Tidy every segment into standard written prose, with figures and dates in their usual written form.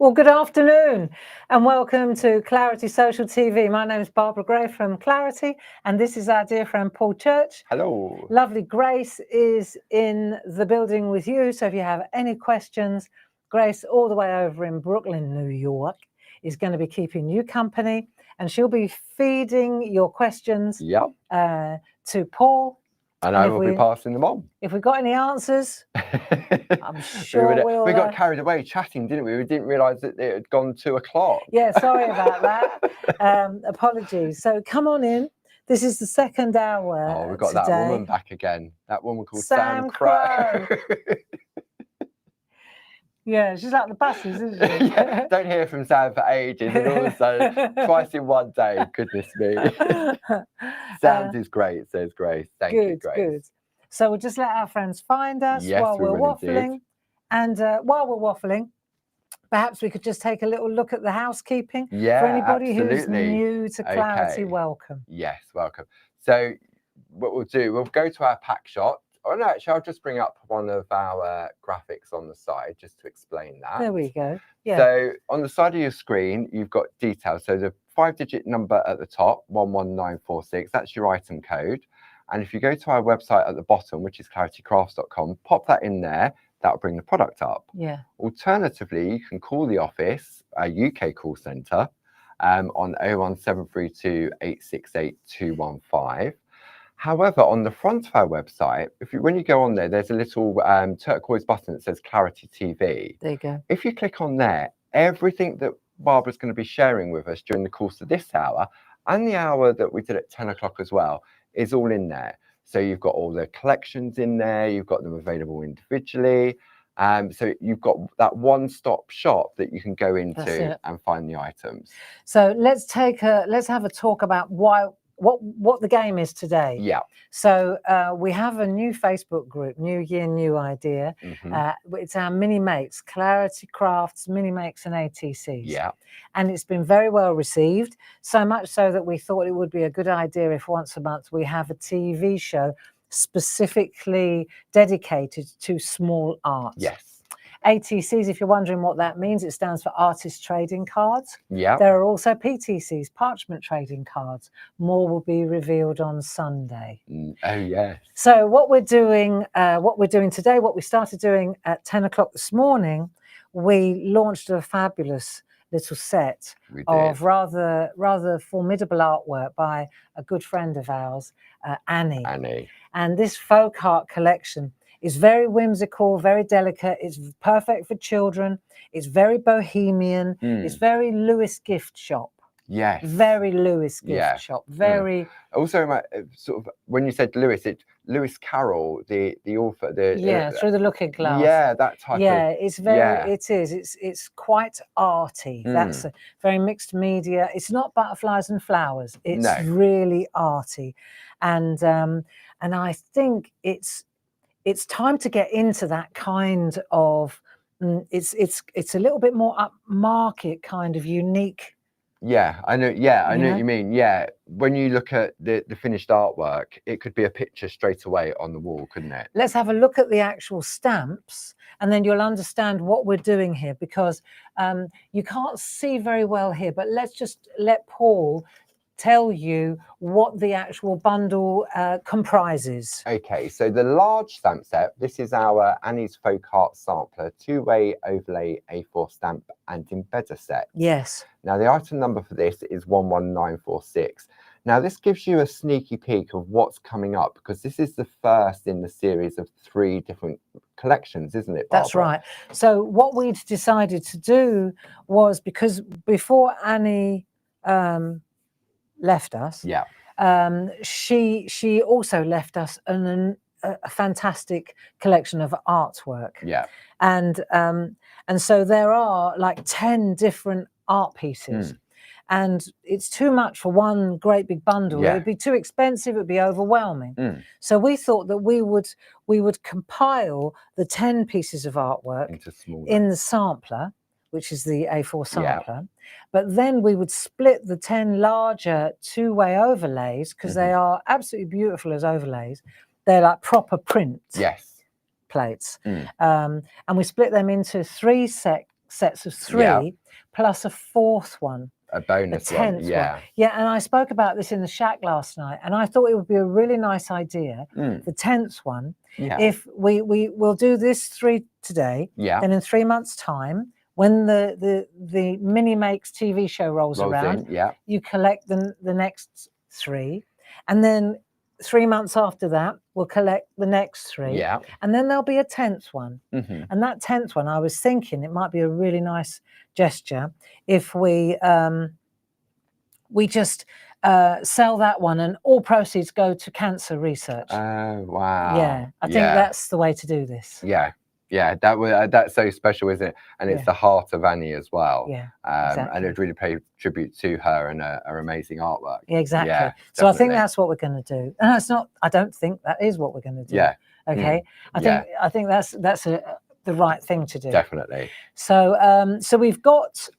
Well, good afternoon and welcome to Clarity Social TV. My name is Barbara Gray from Clarity, and this is our dear friend Paul Church. Hello. Lovely Grace is in the building with you, so if you have any questions, Grace, all the way over in Brooklyn, New York, is going to be keeping you company, and she'll be feeding your questions Yep. to Paul. And I will be passing them on. If we've got any answers, I'm sure we got carried away chatting, didn't we? We didn't realise that it had gone 2 o'clock. Yeah, sorry about that. Apologies. So come on in. This is the second hour. Oh, we've got today. that woman back again. That woman called Sam Crow. Yeah, she's like the buses, isn't she? Yeah, don't hear from Sam for ages, and all of a sudden, twice in one day. Goodness me. Sound is great, says Grace. Thank you, Grace. Good. So we'll just let our friends find us while we're waffling. Indeed. And while we're waffling, perhaps we could just take a little look at the housekeeping. Yeah, for anybody absolutely. who's new to Clarity. Welcome. Yes, welcome. So what we'll do, we'll go to our pack shot. Oh no, actually, I'll just bring up one of our graphics on the side just to explain that. There we go. Yeah. So on the side of your screen, you've got details. So the 5-digit number at the top, 11946, that's your item code. And if you go to our website at the bottom, which is claritycrafts.com, pop that in there. That'll bring the product up. Yeah. Alternatively, you can call the office, our UK call centre, on 01732 868 215. However, on the front of our website, when you go on there, there's a little turquoise button that says Clarity TV. There you go. If you click on there, everything that Barbara's going to be sharing with us during the course of this hour and the hour that we did at 10 o'clock as well is all in there. So you've got all the collections in there, you've got them available individually. So you've got that one-stop shop that you can go into and find the items. So let's have a talk about what the game is today. Yeah. So we have a new Facebook group, New Year, New Idea. It's our mini makes, Clarity Crafts, mini makes and ATCs. Yeah. And it's been very well received, so much so that we thought it would be a good idea if once a month we have a TV show specifically dedicated to small art. Yes. ATCs, if you're wondering what that means, it stands for Artist Trading Cards. Yeah. There are also PTCs, Parchment Trading Cards. More will be revealed on Sunday. Oh, yes. So what we're doing today, what we started doing at 10 o'clock this morning, we launched a fabulous little set of rather formidable artwork by a good friend of ours, Annie. And this folk art collection is very whimsical, very delicate. It's perfect for children. It's very bohemian. It's very Lewis gift shop. Yes. Very Lewis gift shop. Very. Also, sort of when you said Lewis, Lewis Carroll, the author. Through the Looking Glass. Yeah, that type of. Yeah, it's very. It is. It's quite arty. That's a very mixed media. It's not butterflies and flowers. It's really arty, and I think it's time to get into that kind of. It's a little bit more upmarket, kind of unique. Yeah, I know. Yeah, I know what you mean. Yeah, when you look at the finished artwork, it could be a picture straight away on the wall, couldn't it? Let's have a look at the actual stamps, and then you'll understand what we're doing here, because you can't see very well here. But let's just let Paul tell you what the actual bundle comprises. Okay, so the large stamp set, this is our Annie's Folk Art Sampler 2-way overlay A4 stamp and embedder set. Yes. Now the item number for this is 11946. Now this gives you a sneaky peek of what's coming up, because this is the first in the series of 3 different collections, isn't it, Barbara? That's right. So what we'd decided to do was, because before Annie left us, she also left us a fantastic collection of artwork. Yeah. And so there are like 10 different art pieces. And it's too much for one great big bundle. It would be too expensive, it would be overwhelming. So we thought that we would compile the 10 pieces of artwork in the sampler, which is the A4 sampler. But then we would split the 10 larger 2-way overlays, because they are absolutely beautiful as overlays. They're like proper print plates. And we split them into 3 sets of 3 plus a 4th one. A bonus a 10th one, yeah. one. Yeah, and I spoke about this in the shack last night, and I thought it would be a really nice idea, the 10th one, if we'll do this 3 today, then in 3 months' time, when the Mini Makes TV show rolls around, you collect the next 3, and then 3 months after that, we'll collect the next 3, and then there'll be a 10th one. And that 10th one, I was thinking it might be a really nice gesture if we just sell that one, and all proceeds go to cancer research. Oh, wow. Yeah, I think that's the way to do this. Yeah, that's so special, isn't it? And it's the heart of Annie as well. Yeah, exactly. And it really pay tribute to her and her amazing artwork. Yeah, exactly. Yeah, so I think that's what we're going to do. And it's not. I don't think that is what we're going to do. Yeah. Okay. I think that's the right thing to do. Definitely. So so we've got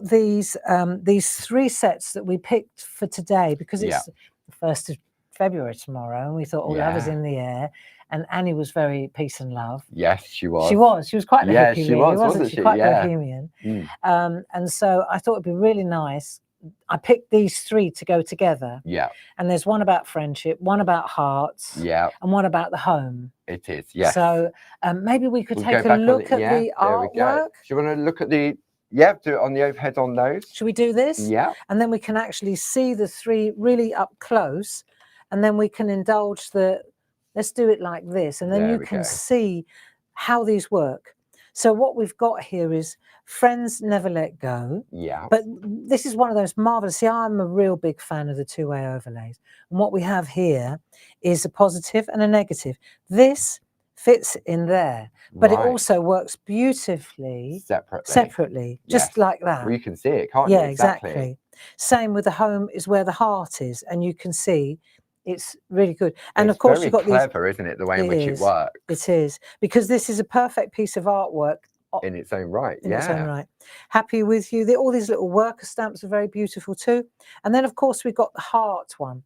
these 3 sets that we picked for today, because it's the 1st of February tomorrow, and we thought, love is in the air. And Annie was very peace and love. Yes, she was. She was quite the hippie, she was, wasn't she? Quite bohemian. And so I thought it'd be really nice. I picked these 3 to go together. Yeah. And there's one about friendship, one about hearts, and one about the home. It is, yes. So maybe we could take a look at the artwork. Do you want to look at the, do it on the overhead on those? Should we do this? Yeah. And then we can actually see the 3 really up close, and then we can indulge let's do it like this, and then you can see how these work. So what we've got here is Friends Never Let Go. Yeah. But this is one of those marvelous. See, I'm a real big fan of the 2-way overlays. And what we have here is a positive and a negative. This fits in there, but it also works beautifully separately, just like that. Well, you can see it, can't you? Yeah, exactly. Same with the home is where the heart is, and you can see it's really good. And of course, you've got clever, isn't it, the way in which it works? It is, because this is a perfect piece of artwork in its own right. In its own right. Happy with you. All these little worker stamps are very beautiful too. And then, of course, we've got the heart one.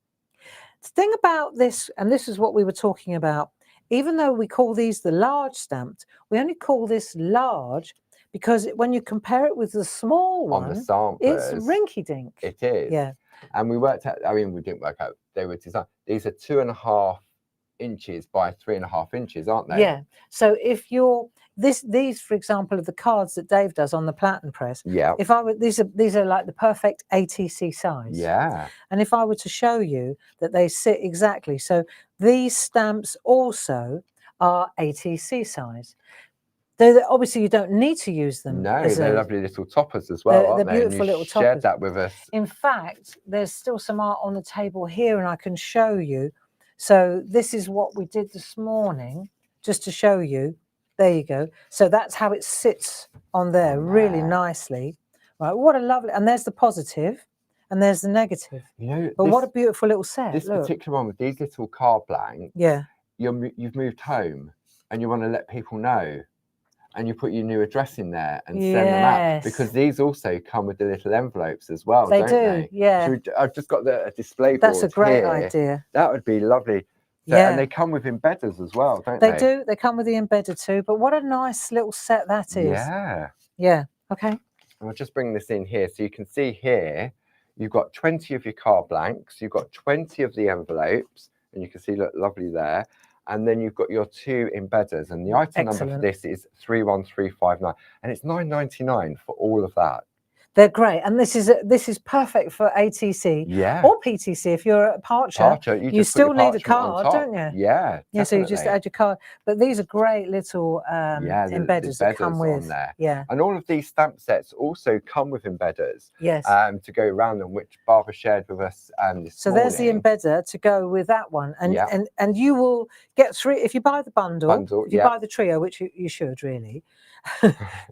The thing about this, and this is what we were talking about, even though we call these the large stamped, we only call this large because when you compare it with the small one, on the samplers, it's rinky-dink. It is. Yeah. And we worked out, I mean, we didn't work out, they were designed, these are 2.5 inches by 3.5 inches, aren't they? Yeah. So if you're, these, for example, are the cards that Dave does on the platen press. Yeah. If I were, these are like the perfect ATC size. Yeah. And if I were to show you that they sit exactly, so these stamps also are ATC size. Obviously, you don't need to use them. No, they're lovely little toppers as well, aren't they? They're beautiful little toppers. Shared that with us. In fact, there's still some art on the table here, and I can show you. So this is what we did this morning, just to show you. There you go. So that's how it sits on there, really nicely. Right, what a lovely, and there's the positive, and there's the negative. You know, but what a beautiful little set. This particular one with these little card blanks. Yeah. You've moved home, and you want to let people know. And you put your new address in there and send them out, because these also come with the little envelopes as well. They do, yeah. I've just got a display board. That's a great idea. That would be lovely. So, and they come with embedders as well, don't they? They do. They come with the embedder too. But what a nice little set that is. Yeah. Yeah. Okay. And I'll just bring this in here so you can see here. You've got 20 of your card blanks. You've got 20 of the envelopes, and you can see, look, lovely there. And then you've got your 2 embedders, and the item number for this is 31359, and it's $9.99 for all of that. They're great, and this is perfect for ATC, or PTC. If you're a Parcher, you still need a card, don't you? Yeah, yeah. So you just add your card. But these are great little embedders that come with there. Yeah, and all of these stamp sets also come with embedders. Yes. To go around them, which Barbara shared with us this morning. There's the embedder to go with that one, and you will get 3 if you buy the bundle. If you buy the trio, which you should really.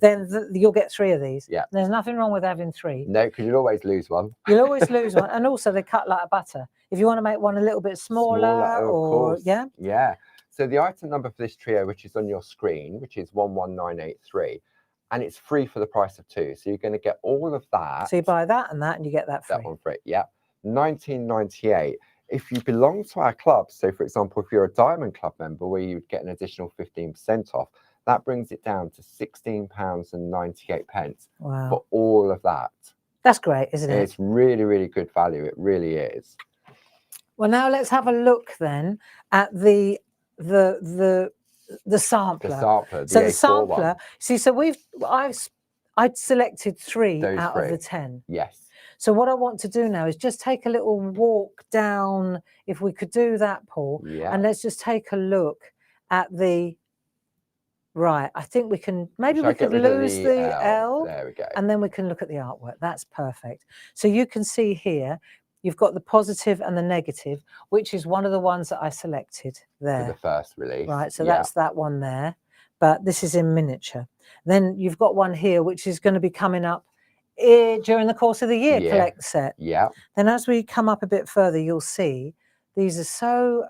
Then you'll get 3 of these. Yeah. There's nothing wrong with having 3. No, because you'll always lose one. You'll always lose one, and also they cut like butter. If you want to make one a little bit smaller or yeah. So the item number for this trio, which is on your screen, which is 11983, and it's free for the price of 2. So you're going to get all of that. So you buy that, and you get that free. That one free. Yeah. $19.98. If you belong to our club, so for example, if you're a Diamond Club member, where you would get an additional 15% off. That brings it down to £16.98 Wow. for all of that. That's great, isn't it? It's really, really good value. It really is. Well, now let's have a look then at the sampler. The sampler, So the the A4 sampler. one. See, so I'd selected 3 Those out 3. of the 10. Yes. So what I want to do now is just take a little walk down, if we could do that, Paul, Yeah. and let's just take a look at the, right, I think we can, maybe we could lose the L. There we go. And then we can look at the artwork. That's perfect. So you can see here, you've got the positive and the negative, which is one of the ones that I selected there. For the first release. Right, so that's that one there, but this is in miniature. Then you've got one here, which is going to be coming up during the course of the year, collect set. Yeah. Then as we come up a bit further, you'll see these are so,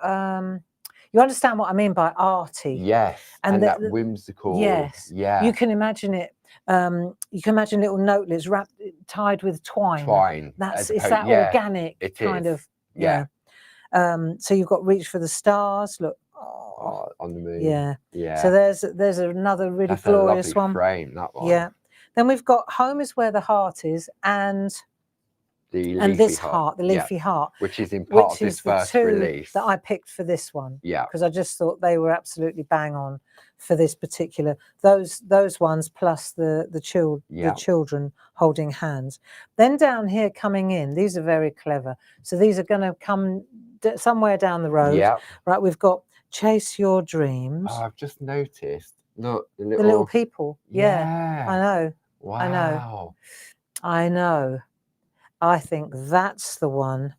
you understand what I mean by arty. Yes, and that whimsical. Yes. Yeah. You can imagine it. You can imagine little notelets tied with twine. It's that organic kind of. Yeah. So you've got Reach for the Stars. Look. Oh, on the moon. Yeah. Yeah. So there's another really glorious one. Frame, that one. Yeah. Then we've got Home is Where the Heart Is, and this heart, the leafy heart, which is in part of this first release that I picked for this one. Yeah. Because I just thought they were absolutely bang on for this particular, those ones plus the children holding hands. Then down here coming in, these are very clever. So these are going to come somewhere down the road. Yeah. Right. We've got Chase Your Dreams. Oh, I've just noticed. Look, the little people. Yeah. I know. Wow. I know. I think that's the one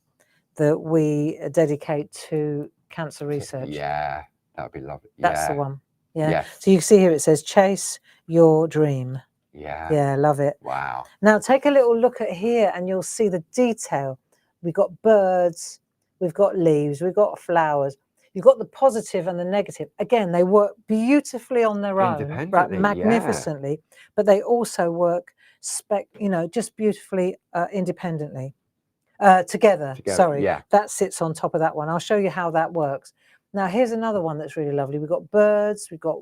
that we dedicate to cancer research. Yeah, that'd be lovely. That's the one. Yeah. Yes. So you can see here it says Chase Your Dream. Yeah. Yeah, love it. Wow. Now take a little look at here and you'll see the detail. We've got birds, we've got leaves, we've got flowers. You've got the positive and the negative. Again, they work beautifully on their own, right, magnificently, but they also work just beautifully independently. Together. Sorry, that sits on top of that one. I'll show you how that works. Now, here's another one that's really lovely. We've got birds. We've got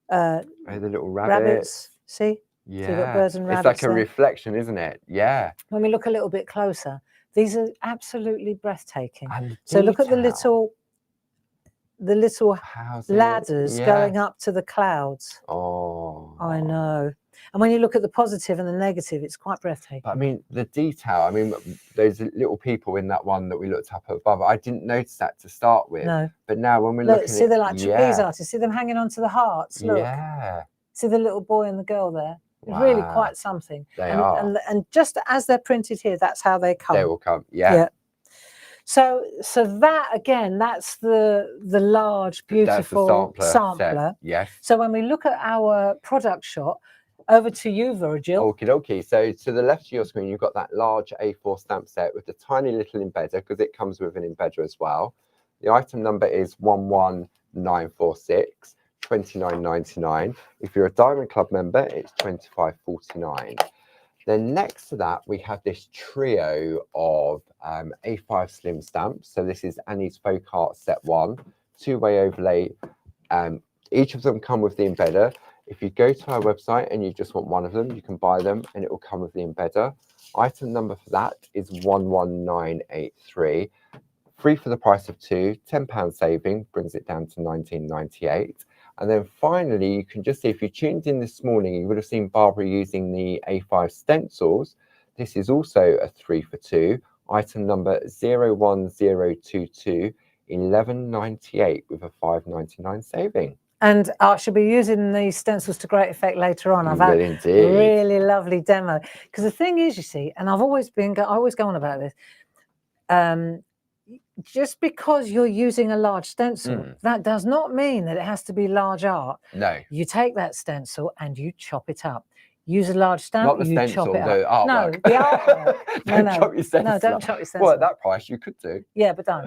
the little rabbits. See? Yeah. So you've got birds and rabbits. It's like a reflection, isn't it? Yeah. When we look a little bit closer, these are absolutely breathtaking. So look at the little ladders going up to the clouds. Oh, I know. And when you look at the positive and the negative, it's quite breathtaking. But I mean, the detail, I mean, those little people in that one that we looked up above, I didn't notice that to start with. No. But now when we're looking see, they're like trapeze artists. See them hanging onto the hearts. Look. Yeah. See the little boy and the girl there. It's really quite something. They are. And just as they're printed here, that's how they come. They will come. Yeah. So that again, that's the large, beautiful sampler. Yes. So when we look at our product shot, over to you, Virgil. Okie dokie. So to the left of your screen, you've got that large A4 stamp set with the tiny little embedder, because it comes with an embedder as well. The item number is 11946, £29.99. If you're a Diamond Club member, it's £25.49. Then next to that, we have this trio of A5 slim stamps. So this is Annie's Folk Art Set 1, two-way overlay. Each of them come with the embedder. If you go to our website and you just want one of them, you can buy them and it will come with the embedder. Item number for that is 11983. Free for the price of 2, £10 saving, brings it down to £19.98. And then finally, you can just see, if you tuned in this morning, you would have seen Barbara using the A5 stencils. This is also a 3 for 2. Item number 01022, £11.98 with a £5.99 saving. And I shall be using these stencils to great effect later on. I've had a really lovely demo. Because the thing is, you see, and I always go on about this, just because you're using a large stencil, that does not mean that it has to be large art. No. You take that stencil and you chop it up. Use a large stamp, not the you stencil, chop it the up. artwork. No, the artwork. Don't chop your stencil. No, don't chop your stencil. Well, at that price, you could do. Yeah, but don't.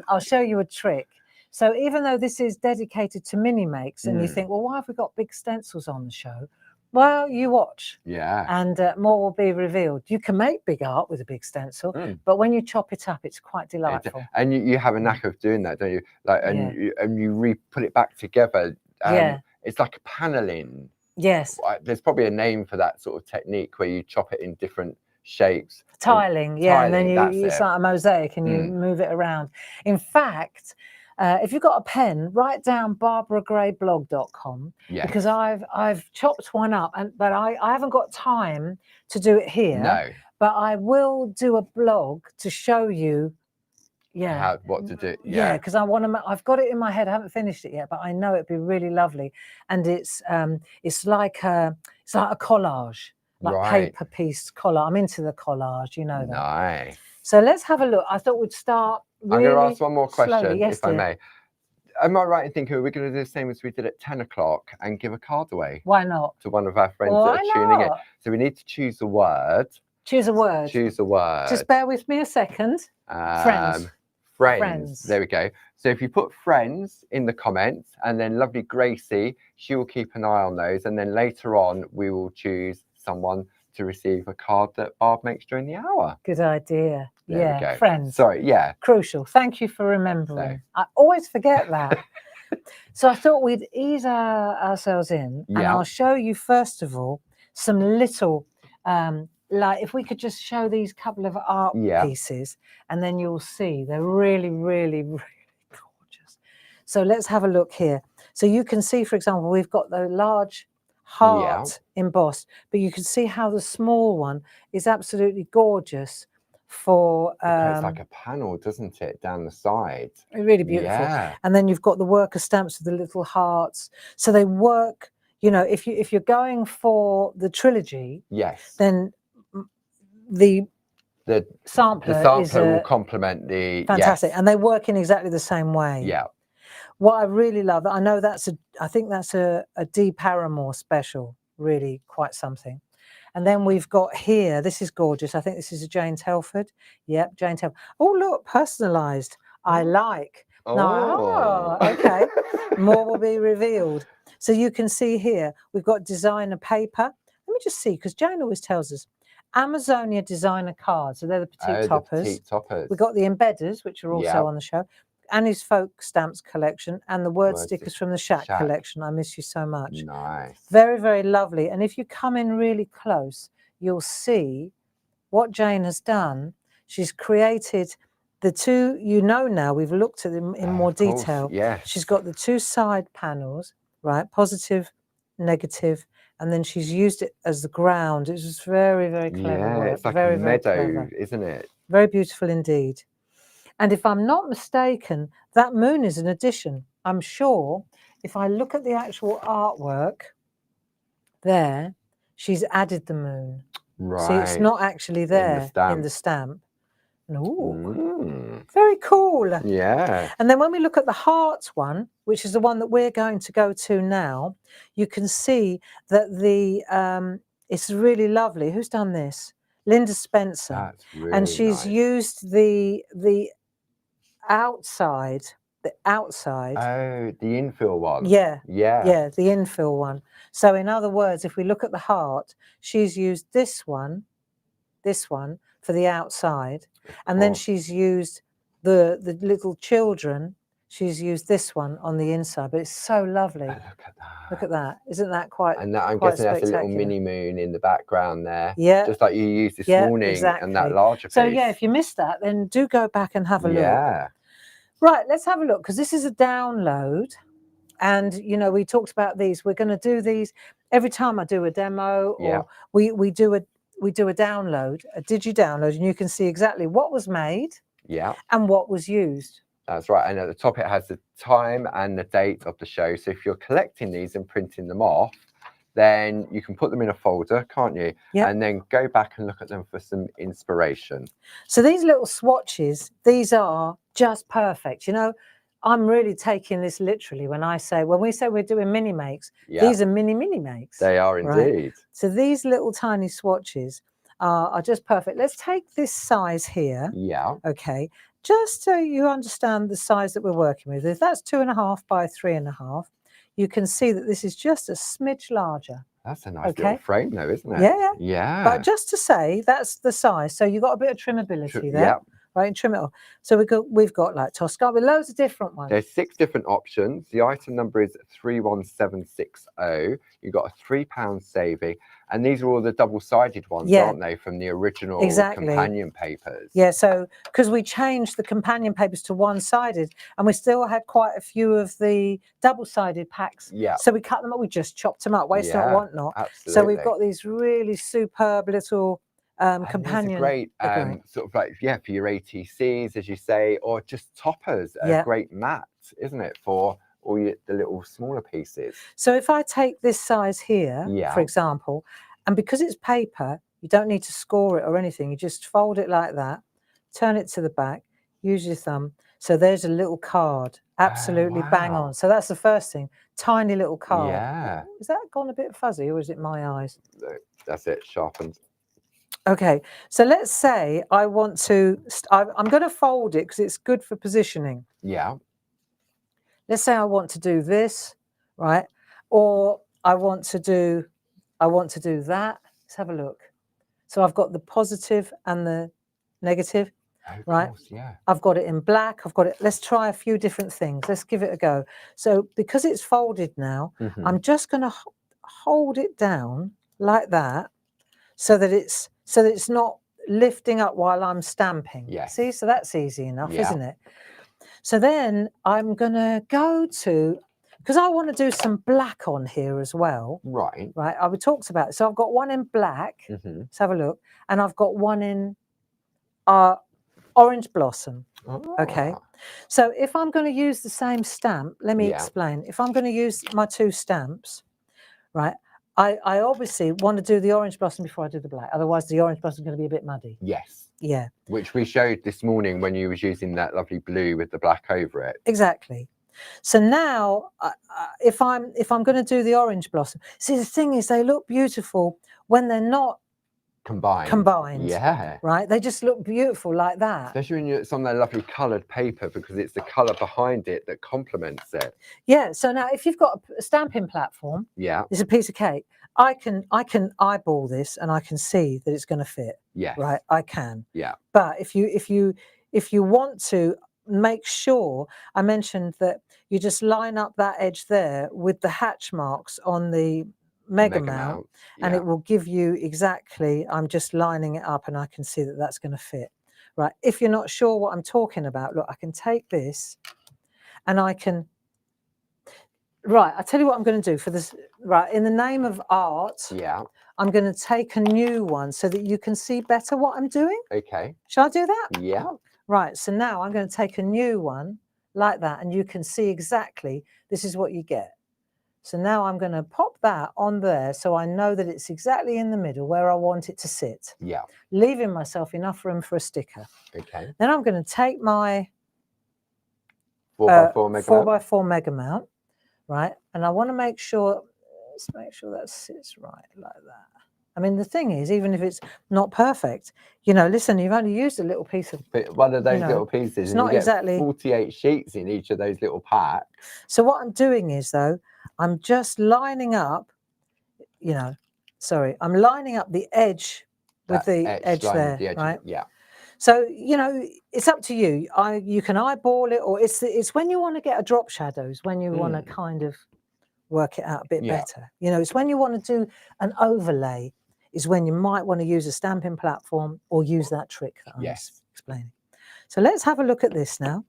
I'll show you a trick. So even though this is dedicated to mini makes, and you think, well, why have we got big stencils on the show? Well, you watch. Yeah. And more will be revealed. You can make big art with a big stencil, but when you chop it up, it's quite delightful. And you have a knack of doing that, don't you? Like, and you put it back together. it's like a paneling. Yes. There's probably a name for that sort of technique where you chop it in different shapes. Tiling, yeah, and then it's like a mosaic and you move it around. In fact, if you've got a pen, write down barbaragrayblog.com, because I've chopped one up, but I haven't got time to do it here. No. But I will do a blog to show you, what to do. Yeah, because I want to. I've got it in my head. I haven't finished it yet, but I know it'd be really lovely. And it's like a collage. Like paper piece collage. I'm into the collage, you know that. Nice. So let's have a look. I thought we'd start really I'm going to ask one more question, slowly. Yes, if I may. Am I right in thinking we're going to do the same as we did at 10 o'clock and give a card away? Why not? To one of our friends that are tuning in. So we need to choose a word. Choose a word. Choose a word. Just bear with me a second. Friends. Friends. There we go. So if you put friends in the comments, and then lovely Gracie, she will keep an eye on those. And then later on, we will choose someone to receive a card that Barb makes during the hour. Good idea. There we go. Friends. Sorry, Crucial. Thank you for remembering. I always forget that. So I thought we'd ease ourselves in, and I'll show you first of all some little, like if we could just show these couple of art pieces, and then you'll see they're really, really, really gorgeous. So let's have a look here. So you can see, for example, we've got the large heart embossed, but you can see how the small one is absolutely gorgeous for it's like a panel, doesn't it, down the side? Really beautiful. And then you've got the worker stamps with the little hearts, so they work, you know, if you're going for the trilogy, then the sampler will complement the fantastic, and they work in exactly the same way. What I really love, I know I think that's a Dee Paramore special, really quite something. And then we've got here, this is gorgeous. I think this is a Jane Telford. Yep, Jane Telford. Oh, look, personalised. I like. Okay. More will be revealed. So you can see here, we've got designer paper. Let me just see, because Jane always tells us. Amazonia designer cards. So they're the petite toppers. The petite toppers. We've got the embedders, which are also on the show. Annie's Folk Stamps collection, and the word stickers from the Shack collection. I miss you so much. Nice. Very, very lovely. And if you come in really close, you'll see what Jane has done. She's created the two, now, we've looked at them in more detail. She's got the two side panels, right? Positive, negative, and then she's used it as the ground. It was very, very clever work. It's like very, a meadow, isn't it? Very beautiful indeed. And if I'm not mistaken, that moon is an addition. I'm sure if I look at the actual artwork there, she's added the moon. Right. See, it's not actually there in the stamp. No. Very cool. Yeah. And then when we look at the heart one, which is the one that we're going to go to now, you can see that it's really lovely. Who's done this? Linda Spencer. That's really and she's used the outside. Oh, the infill one. Yeah, the infill one. So in other words, if we look at the heart, she's used this one for the outside, and then she's used the little children. She's used this one on the inside, but it's so lovely. Look at that. Look at that. Isn't that quite? And that, I'm guessing that's a little mini moon in the background there. Yeah. Just like you used this morning, and that larger piece. So yeah, if you missed that, then do go back and have a look. Yeah. Right, let's have a look, because this is a download. And, you know, we talked about these. We're going to do these every time I do a demo, or we do a download, a digi-download, and you can see exactly what was made and what was used. That's right. And at the top, it has the time and the date of the show. So if you're collecting these and printing them off, then you can put them in a folder, can't you? And then go back and look at them for some inspiration. So these little swatches, these are just perfect. You know, I'm really taking this literally when we say we're doing mini makes, these are mini makes. They are indeed. Right? So these little tiny swatches are just perfect. Let's take this size here. Yeah. Okay. Just so you understand the size that we're working with. If that's 2.5 by 3.5, you can see that this is just a smidge larger. That's a nice little frame though, isn't it? Yeah. Yeah. But just to say, that's the size. So you've got a bit of trimmability there. right, and trim it off. So we've got like Toscana with loads of different ones. There's 6 different options. The item number is 31760. You've got a £3 saving, and these are all the double-sided ones, aren't they, from the original companion papers? Yeah, so because we changed the companion papers to one-sided, and we still had quite a few of the double-sided packs. Yeah. So we cut them up, we just chopped them up, waste not, want not. Absolutely. So we've got these really superb little companion. Great, sort of like, for your ATCs, as you say, or just toppers. A great mat, isn't it, for all the little smaller pieces? So if I take this size here, for example, and because it's paper, you don't need to score it or anything. You just fold it like that, turn it to the back, use your thumb. So there's a little card, absolutely bang on. So that's the first thing, tiny little card. Yeah. Is that gone a bit fuzzy, or is it my eyes? That's it, sharpened. Okay, so let's say I want to, I'm going to fold it because it's good for positioning. Yeah. Let's say I want to do this, right? Or I want to do that. Let's have a look. So I've got the positive and the negative, right? Course, yeah. I've got it in black. I've got it. Let's try a few different things. Let's give it a go. So because it's folded now, I'm just going to hold it down like that, so that it's not lifting up while I'm stamping. Yes. See, so that's easy enough, isn't it? So then I'm going to go to, because I want to do some black on here as well. Right. Right. We talked about it. So I've got one in black. Let's have a look. And I've got one in orange blossom. Okay. So if I'm going to use the same stamp, let me explain. If I'm going to use my 2 stamps, right, I obviously want to do the orange blossom before I do the black. Otherwise, the orange blossom is going to be a bit muddy. Yes. Yeah. Which we showed this morning when you was using that lovely blue with the black over it. Exactly. So now, if I'm going to do the orange blossom, see, the thing is, they look beautiful when they're not combined. Yeah. Right. They just look beautiful like that. Especially when it's on that lovely coloured paper, because it's the colour behind it that complements it. Yeah. So now, if you've got a stamping platform, it's a piece of cake. I can eyeball this and I can see that it's going to fit. Yes. Right. I can. Yeah. But if you want to make sure, I mentioned that you just line up that edge there with the hatch marks on the mega mount, and it will give you exactly, I'm just lining it up and I can see that that's going to fit. Right. If you're not sure what I'm talking about, look, I can take this and I can, right, I'll tell you what I'm going to do for this. Right, in the name of art, I'm going to take a new one so that you can see better what I'm doing. Okay. Shall I do that? Yeah. Right, so now I'm going to take a new one like that, and you can see exactly, this is what you get. So now I'm going to pop that on there so I know that it's exactly in the middle where I want it to sit. Yeah. Leaving myself enough room for a sticker. Okay. Then I'm going to take my 4x4 mega mount, right? And I want to make sure, let's make sure that sits right like that. I mean, the thing is, even if it's not perfect, you know, listen, you've only used a little piece of... one of those little pieces. It's not exactly... 48 sheets in each of those little packs. So what I'm doing is, though, I'm just lining up, you know, sorry, I'm lining up the edge with the edge there, right? Yeah. So, you know, it's up to you. You can eyeball it, or it's when you want to get a drop shadows, when you want to kind of work it out a bit better. You know, it's when you want to do an overlay, is when you might want to use a stamping platform or use that trick that I was explaining. So let's have a look at this now.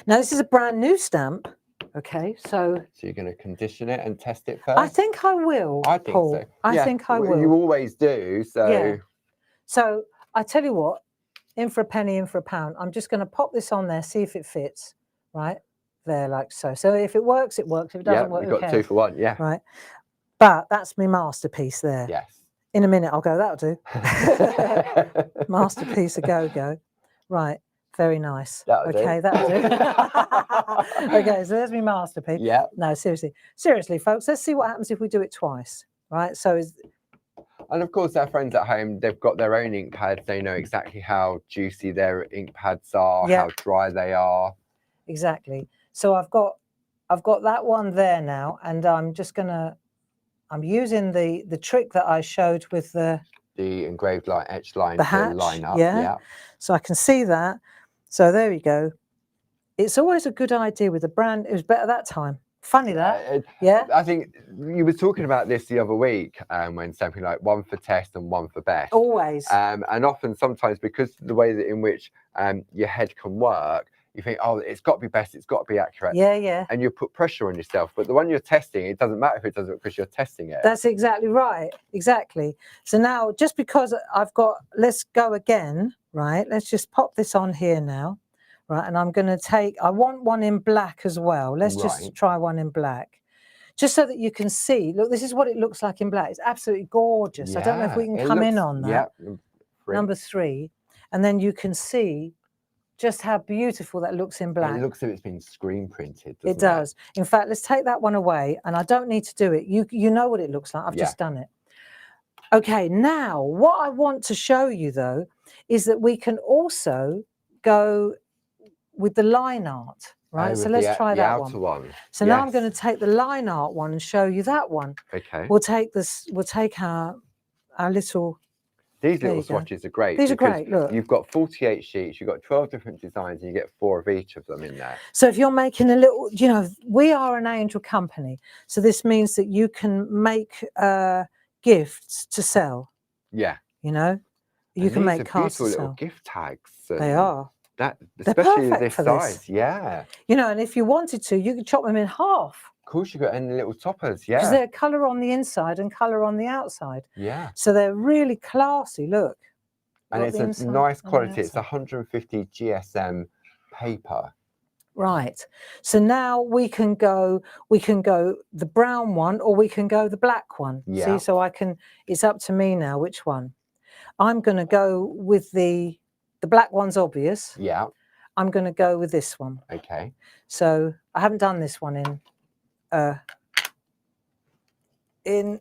Now, this is a brand new stamp. Okay, so you're going to condition it and test it first? I think I will, I think Paul. so. I think I will. You always do, so... Yeah. So I tell you what, in for a penny, in for a pound. I'm just going to pop this on there, see if it fits, right? There, like so. So if it works, it works. If it doesn't work, you've got 2 for 1, right? But that's my masterpiece there. Yes. In a minute, I'll go, that'll do. Masterpiece, a go-go. Right. Very nice. That'll do. Okay, so there's my masterpiece. Yeah. No, seriously, folks, let's see what happens if we do it twice, right? So and of course, our friends at home, they've got their own ink pads. They know exactly how juicy their ink pads are, how dry they are. Exactly. So I've got that one there now, and I'm just gonna, I'm using the trick that I showed with the the engraved line, etched line the to hatch, line up. yeah. Yeah. So I can see that. So there we go. It's always a good idea with a brand. It was better that time. Funny that, yeah. I think you were talking about this the other week when something like one for test and one for best. Always. And often, sometimes, because the way that in which your head can work, you think, oh, it's got to be best, it's got to be accurate. Yeah, yeah. And you put pressure on yourself. But the one you're testing, it doesn't matter if it doesn't, because you're testing it. That's exactly right. Exactly. So now, just because I've got, let's go again, right? Let's just pop this on here now. Right, and I'm going to take, I want one in black as well. Let's just try one in black. Just so that you can see, look, this is what it looks like in black. It's absolutely gorgeous. Yeah, I don't know if we can come in on that. Yeah, number 3. And then you can see just how beautiful that looks in black. It looks as if it's been screen printed, doesn't it? It does. In fact, let's take that one away. And I don't need to do it. You know what it looks like. I've just done it. Okay, now what I want to show you, though, is that we can also go with the line art, right? So let's try that one. So now I'm going to take the line art one and show you that one. Okay. We'll take this. We'll take our little. These little swatches are great. These are great. Look, you've got 48 sheets. You've got 12 different designs, and you get 4 of each of them in there. So if you're making a little, you know, we are an angel company, so this means that you can make gifts to sell. Yeah. You know, you can make cards to sell. Little gift tags. They are. That, especially this size, yeah. You know, and if you wanted to, you could chop them in half. Of course, you got any little toppers, yeah. Because they're colour on the inside and colour on the outside. Yeah. So they're really classy. Look. And it's a nice quality. It's 150 GSM paper. Right. So now we can go the brown one, or we can go the black one. Yeah. See, so I can. It's up to me now which one. I'm going to go with the black one's obvious. Yeah. I'm going to go with this one. Okay. So I haven't done this one in. I mean,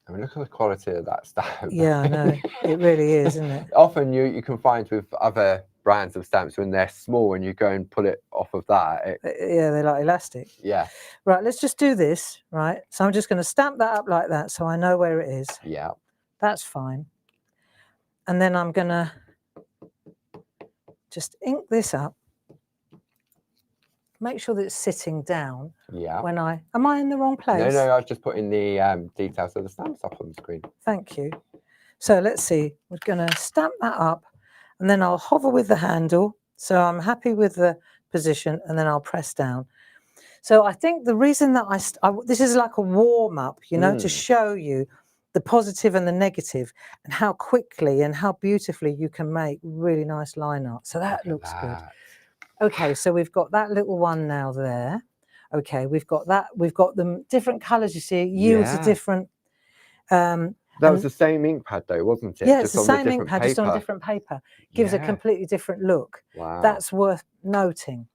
look at the quality of that stamp. Yeah, I know. It really is, isn't it? Often you can find with other brands of stamps, when they're small and you go and pull it off of that. Yeah, they're like elastic. Yeah. Right, let's just do this, right? So I'm just going to stamp that up like that so I know where it is. Yeah. That's fine. And then I'm going to just ink this up. Make sure that it's sitting down. Yeah. When am I in the wrong place? No, I was just putting the details of the stamps up on the screen. Thank you. So let's see. We're going to stamp that up, and then I'll hover with the handle. So I'm happy with the position, and then I'll press down. So I think the reason that this is like a warm up, you know, to show you the positive and the negative, and how quickly and how beautifully you can make really nice line art. So that looks good. Okay, so we've got that little one now there. Okay, we've got that. We've got them different colours, you see. Yields are different. That was the same ink pad though, wasn't it? Yeah, it's the same ink pad, just on a different paper. Gives a completely different look. Wow. That's worth noting.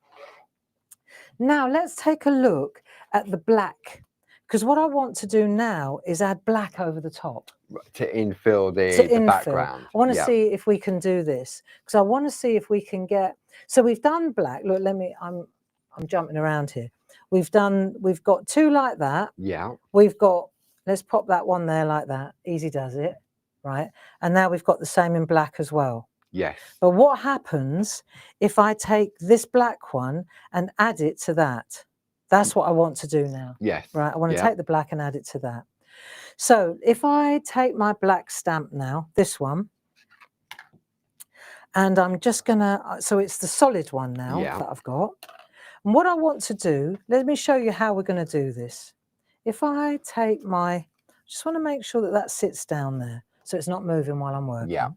Now, let's take a look at the black. Because what I want to do now is add black over the top. To infill the background. I want to see if we can do this. Because I want to see if we can get... So we've done black. Look, I'm jumping around here. We've got 2 like that. Yeah. We've got, let's pop that one there like that. Easy does it, right? And now we've got the same in black as well. Yes. But what happens if I take this black one and add it to that? That's what I want to do now. Yes. Right, I want to take the black and add it to that. So if I take my black stamp now, this one, and I'm just going to, so it's the solid one now that I've got. And what I want to do, let me show you how we're going to do this. If I take just want to make sure that sits down there so it's not moving while I'm working. Yeah.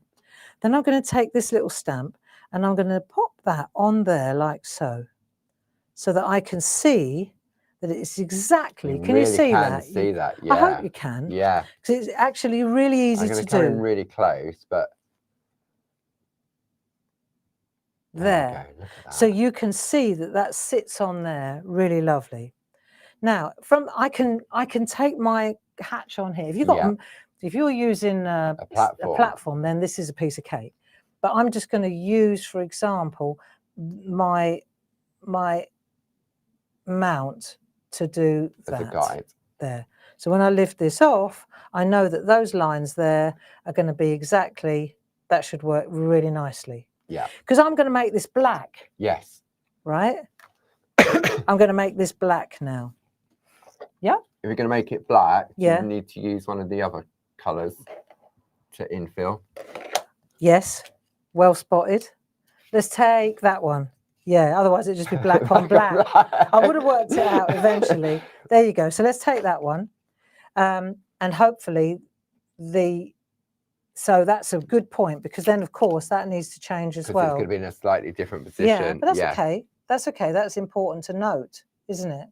Then I'm going to take this little stamp and I'm going to pop that on there like so that I can see that it's exactly, can you see that? See that, yeah. I hope you can. Yeah. Because it's actually really easy to do. I'm going to come in really close, but... There. So you can see that sits on there really lovely. Now, I can take my hatch on here. If you're using a platform, then this is a piece of cake. But I'm just going to use, for example, my mount to do that. As a guide. there. So when I lift this off, I know that those lines there are going to be exactly, that should work really nicely. Yeah. Because I'm going to make this black. Yes. Right? I'm going to make this black now. Yeah? If you're going to make it black, yeah. you need to use one of the other colours to infill. Yes. Well spotted. Let's take that one. Yeah, otherwise it'd just be black on black. I would have worked it out eventually. There you go. So let's take that one. And hopefully so that's a good point, because then of course that needs to change as well. It's going to be in a slightly different position. Yeah, but that's okay. That's okay. That's important to note, isn't it?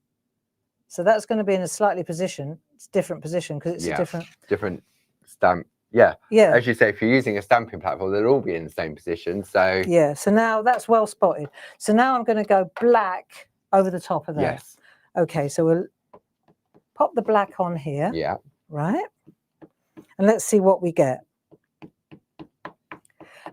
So that's going to be in a slightly different position, because it's a different stamp. Yeah. Yeah. As you say, if you're using a stamping platform, they'll all be in the same position. So yeah. So now that's well spotted. So now I'm going to go black over the top of that. Yes. Okay. So we'll pop the black on here. Yeah. Right. And let's see what we get.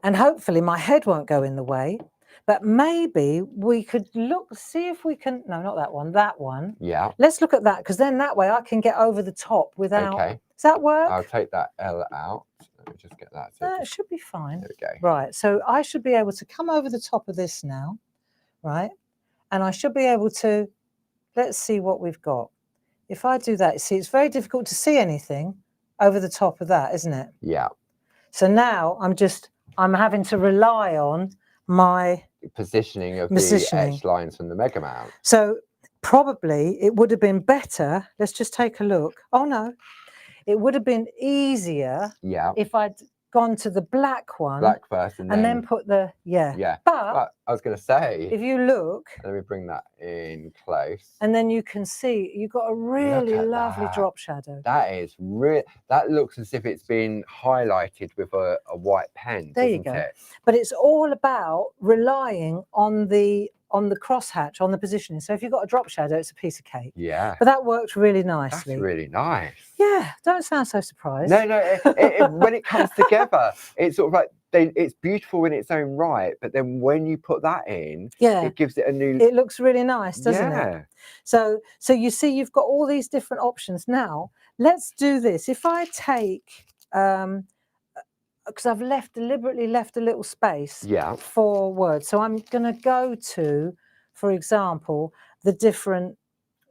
And hopefully my head won't go in the way, but maybe we could see if we can, no, not that one, that one. Yeah. Let's look at that, because then that way I can get over the top without, okay. Does that work? I'll take that L out. Let me just get that. So it should be fine. There we go. Right, so I should be able to come over the top of this now, right? And I should be able to, let's see what we've got. If I do that, see, it's very difficult to see anything over the top of that, isn't it? Yeah. So now I'm having to rely on my positioning of the edge lines from the mega mount. So probably it would have been better. Let's just take a look. Oh no, it would have been easier if I'd gone to the black one. Black first and then put the, Yeah. But I was going to say, if you look. Let me bring that in close. And then you can see you've got a really lovely drop shadow. That is real. That looks as if it's been highlighted with a white pen. There you go. It? But it's all about relying on the crosshatch, on the positioning. So if you've got a drop shadow, it's a piece of cake. Yeah. But that worked really nicely. That's really nice. Yeah. Don't sound so surprised. No. When it comes together, it's sort of like it's beautiful in its own right. But then when you put that in, it gives it a new. It looks really nice, doesn't it? So you see, you've got all these different options. Now let's do this. If I take because I've deliberately left a little space for words. So I'm going to go to, for example, the different.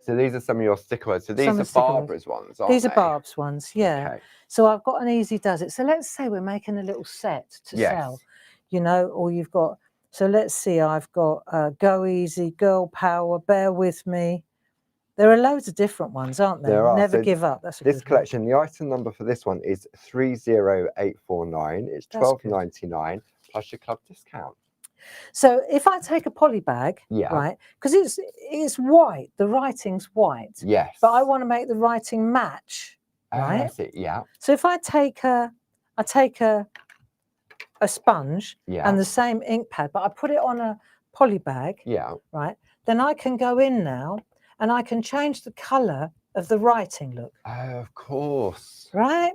So these are some of your sticker words. So these are Barbara's ones, aren't These are Barb's ones, yeah. Okay. So I've got an easy does it. So let's say we're making a little set to sell, or you've got, so let's see, I've got Go Easy, Girl Power, Bear With Me. There are loads of different ones, aren't there? There are. Never give up. That's this collection. The item number for this one is 30849. It's $12.99 plus your club discount. So if I take a poly bag, right, because it's white, the writing's white. Yes. But I want to make the writing match, right? That's it. Yeah. So if I take a sponge and the same ink pad, but I put it on a poly bag. Yeah. Right. Then I can go in now. And I can change the colour of the writing, look. Oh, of course. Right?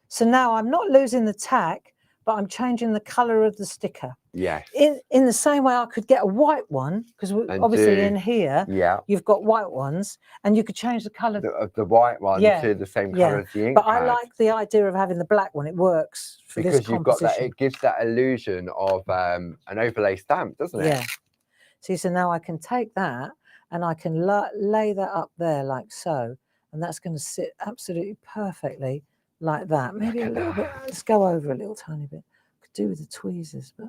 So now I'm not losing the tack, but I'm changing the colour of the sticker. Yes. In the same way I could get a white one, because obviously in here, you've got white ones, and you could change the colour of the white one to the same colour as the ink pad. But I like the idea of having the black one. It works for this composition. Because you've got that, it gives that illusion of an overlay stamp, doesn't it? Yeah. See, so now I can take that, and I can lay that up there like so, and that's going to sit absolutely perfectly like that. Maybe a little bit. Let's go over a little tiny bit. Could do with the tweezers, but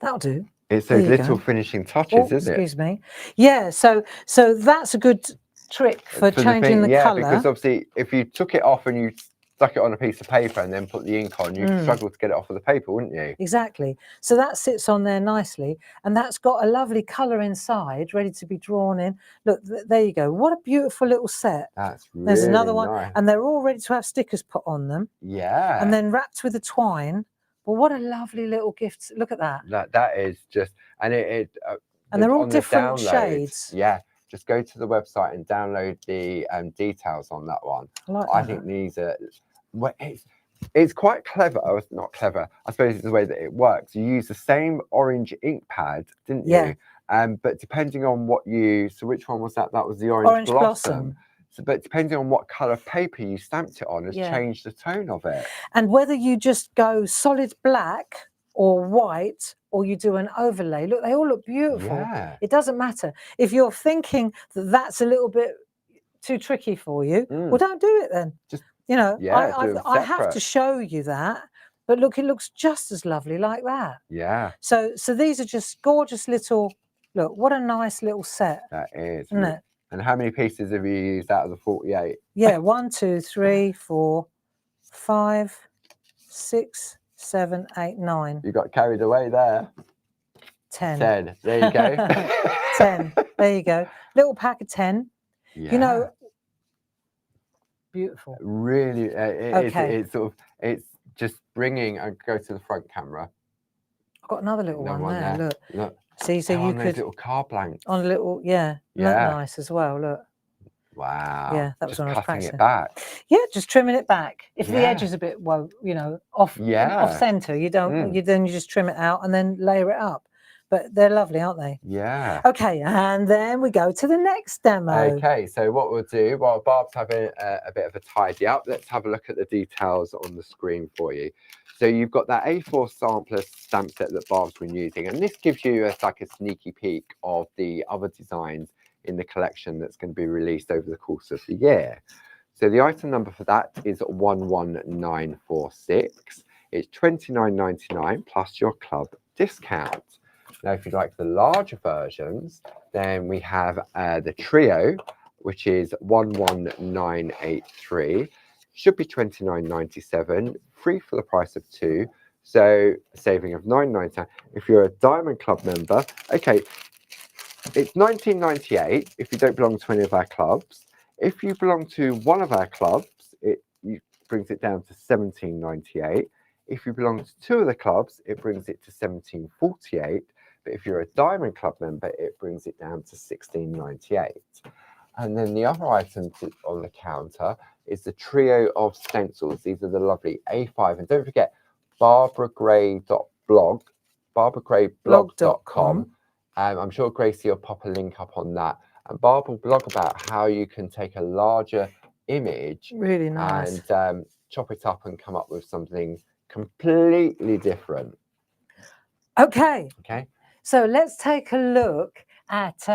that'll do. It's those little finishing touches, isn't it? Excuse me. Yeah. So that's a good trick for changing the colour. Yeah, because obviously, if you took it off and you stuck it on a piece of paper and then put the ink on, you'd struggle to get it off of the paper, wouldn't you? Exactly. So that sits on there nicely, and that's got a lovely colour inside, ready to be drawn in. Look, there you go. What a beautiful little set. That's really There's another one, nice. And they're all ready to have stickers put on them. Yeah. And then wrapped with a twine. Well, what a lovely little gift. Look at that. That is just, and and they're all different shades. Yeah. Just go to the website and download the details on that one. I think these are. Well, it's quite clever. Oh, it's not clever. I suppose it's the way that it works. You use the same orange ink pad, didn't you? Yeah. But depending on what you, so which one was that? That was the orange blossom. So, but depending on what colour of paper you stamped it on has Yeah. changed the tone of it. And whether you just go solid black or white, or you do an overlay, look, they all look beautiful. Yeah. It doesn't matter. If you're thinking that that's a little bit too tricky for you, well, don't do it then. Just, you know, yeah, I have to show you that, but look, it looks just as lovely like that. Yeah. So these are just gorgeous little, look, what a nice little set. That is. Isn't it? And how many pieces have you used out of the 48? Yeah, 1, 2, 3, 4, 5, 6, 7, 8, 9. You got carried away there. 10. 10. There you go. 10. There you go. Little pack of 10. Yeah. You know, beautiful. Really, Okay. it's just bringing, and go to the front camera. I've got another little one there. Look. See, so you could little car blanks. on a little, yeah. Nice as well. Look. Wow. Yeah, that was when I was practicing. It back. Yeah, just trimming it back. If the edge is a bit, well, you know, off center, you don't. Then you just trim it out and then layer it up. But they're lovely, aren't they? Yeah. Okay, and then we go to the next demo. Okay, so what we'll do, while Barb's having a bit of a tidy up, let's have a look at the details on the screen for you. So you've got that A4 sampler stamp set that Barb's been using, and this gives you like a sneaky peek of the other designs in the collection that's going to be released over the course of the year. So the item number for that is 11946. It's $29.99 plus your club discount. Now, if you'd like the larger versions, then we have the trio, which is 11983. Should be $29.97, free for the price of 2. So a saving of $9.99. If you're a Diamond Club member, okay, it's $19.98 if you don't belong to any of our clubs. If you belong to one of our clubs, it brings it down to $17.98. If you belong to 2 of the clubs, it brings it to $17.48. But if you're a Diamond Club member, it brings it down to $16.98. And then the other item on the counter is the trio of stencils. These are the lovely A5. And don't forget, barbaragrayblog.com. I'm sure Gracie will pop a link up on that. And Barb will blog about how you can take a larger image, really nice, and chop it up and come up with something completely different. Okay. So let's take a look at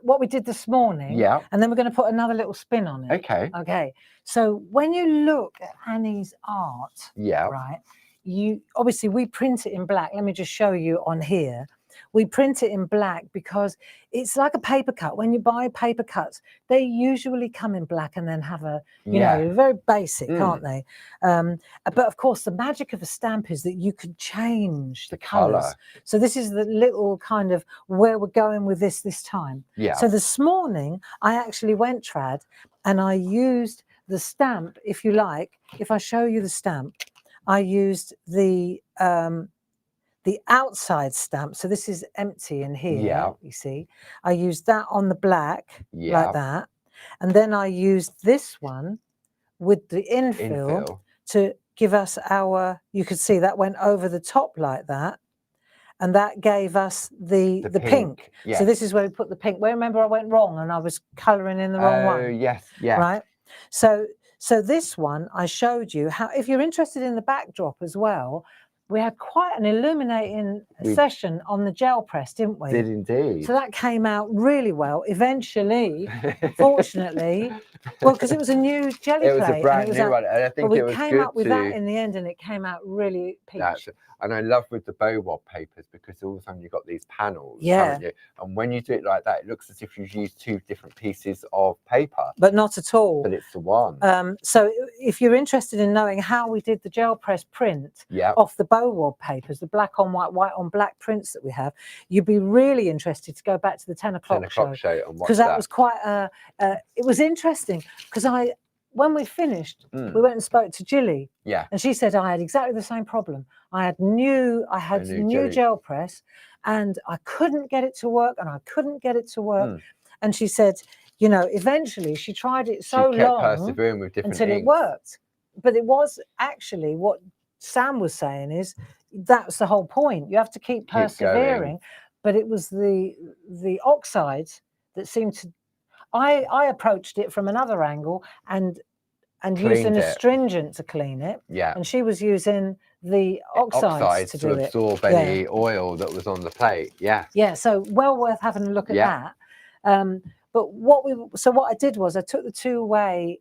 what we did this morning. Yeah. And then we're going to put another little spin on it. Okay. So when you look at Annie's art, right, obviously we print it in black. Let me just show you on here. We print it in black because it's like a paper cut. When you buy paper cuts, they usually come in black and then have a, you know, very basic, aren't they? But of course, the magic of a stamp is that you can change the colours. So this is the little kind of where we're going with this time. So this morning, I actually went trad and I used the stamp, if you like. If I show you the stamp, I used the outside stamp. So this is empty in here, you see. I used that on the black, like that. And then I used this one with the infill to give us our, you could see that went over the top like that. And that gave us the pink. So this is where we put the pink. Well, remember I went wrong and I was colouring in the wrong one. Oh, yes. Right? So this one, I showed you how, if you're interested in the backdrop as well, we had quite an illuminating session on the gel press, didn't we? Did indeed. So that came out really well. Eventually, fortunately, well, because it was a new jelly plate. It was a brand new one, and I think it was good. We came up with that in the end, and it came out really peach. And I love with the bow wad papers because all of a sudden you've got these panels, haven't you? And when you do it like that, it looks as if you've used 2 different pieces of paper. But not at all. But it's the one. So if you're interested in knowing how we did the gel press print off the bow wad papers, the black on white, white on black prints that we have, you'd be really interested to go back to the 10 o'clock show and watch that. Was quite it was interesting because when we finished, we went and spoke to Jilly. And she said I had exactly the same problem. I had new gel press and I couldn't get it to work and I couldn't get it to work. And she said, you know, eventually she tried it so long persevering with different until it worked. But it was actually what Sam was saying is that's the whole point. You have to keep persevering. But it was the oxides that seemed to I approached it from another angle and used an astringent to clean it. Yeah. And she was using the oxides to do it. Absorb any oil that was on the plate. Yeah. Yeah. So well worth having a look at that. But what I did was I took the two-way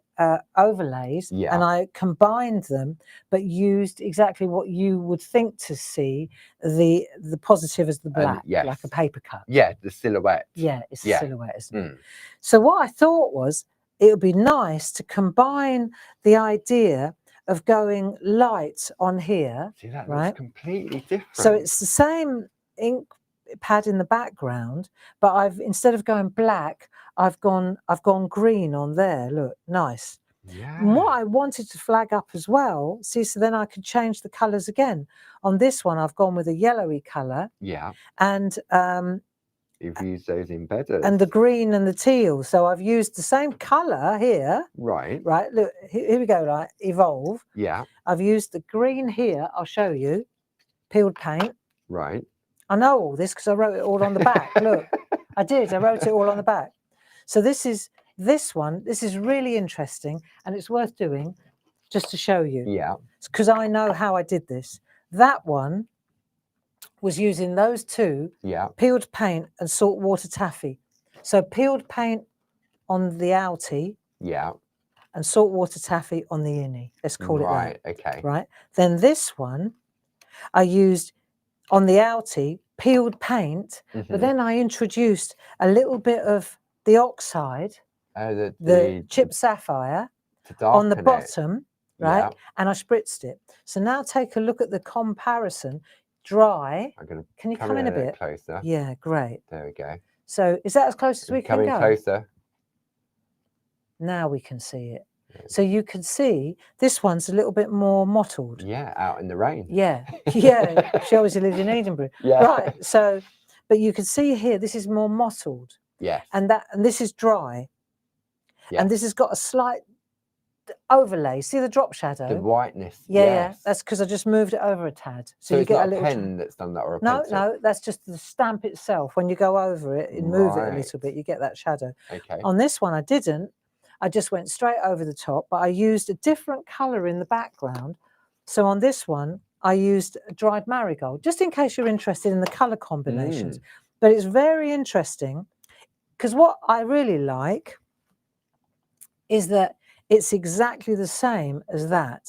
overlays and I combined them, but used exactly what you would think to see the positive as the black, like a paper cut. Yeah, the silhouette. Yeah, it's a silhouette, isn't it? So what I thought was it would be nice to combine the idea of going light on here. See, that looks completely different. So it's the same ink pad in the background, but instead of going black, I've gone green on there. Look, nice. Yeah. And what I wanted to flag up as well, see, so then I could change the colours again. On this one, I've gone with a yellowy colour. Yeah. And you've used those embedders. And the green and the teal. So I've used the same colour here. Right. Right. Look, here we go. Like evolve. Yeah. I've used the green here. I'll show you. Peeled paint. Right. I know all this because I wrote it all on the back. Look, I did. I wrote it all on the back. So this is really interesting, and it's worth doing just to show you. Yeah. Because I know how I did this. That one was using those two, peeled paint and saltwater taffy. So peeled paint on the outie, and saltwater taffy on the innie. Let's call it that. Right. Okay. Right. Then this one, I used on the outie peeled paint, but then I introduced a little bit of the oxide, the chip sapphire, on the bottom, right? And I spritzed it. So now take a look at the comparison. Dry. Can you come in a bit closer? Yeah, great. There we go. So is that as close as we can go? Coming closer. Now we can see it. So you can see this one's a little bit more mottled. Yeah, out in the rain. Yeah, yeah. She obviously lived in Edinburgh. Yeah. Right. So, but you can see here, this is more mottled. Yes. And this is dry. Yeah. And this has got a slight overlay. See the drop shadow? The whiteness. Yeah, yes. That's because I just moved it over a tad. So you it's get not a little pen that's done that, or a no, pencil? no, that's just the stamp itself. When you go over it and move it a little bit, you get that shadow. Okay. On this one, I didn't. I just went straight over the top, but I used a different colour in the background. So on this one, I used dried marigold, just in case you're interested in the colour combinations. But it's very interesting because what I really like is that it's exactly the same as that,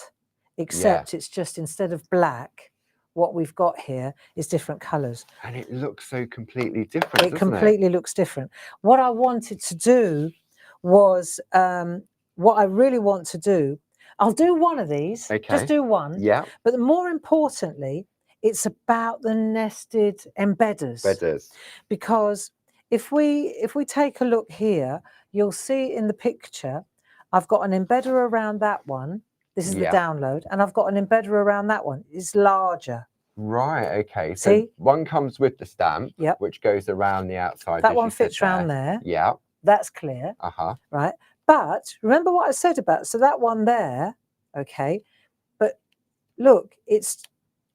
except it's just instead of black, what we've got here is different colours. And it looks so completely different. It completely looks different. What I wanted to do was, what I really want to do, I'll do one of these, just do one. Yeah. But more importantly, it's about the nested embedders. Because if we take a look here, you'll see in the picture, I've got an embedder around that one. This is the download. And I've got an embedder around that one. It's larger. Right, okay. So see? One comes with the stamp, which goes around the outside. That one fits around there. Yeah. That's clear. Right. But remember what I said about, so that one there, okay. But look, it's,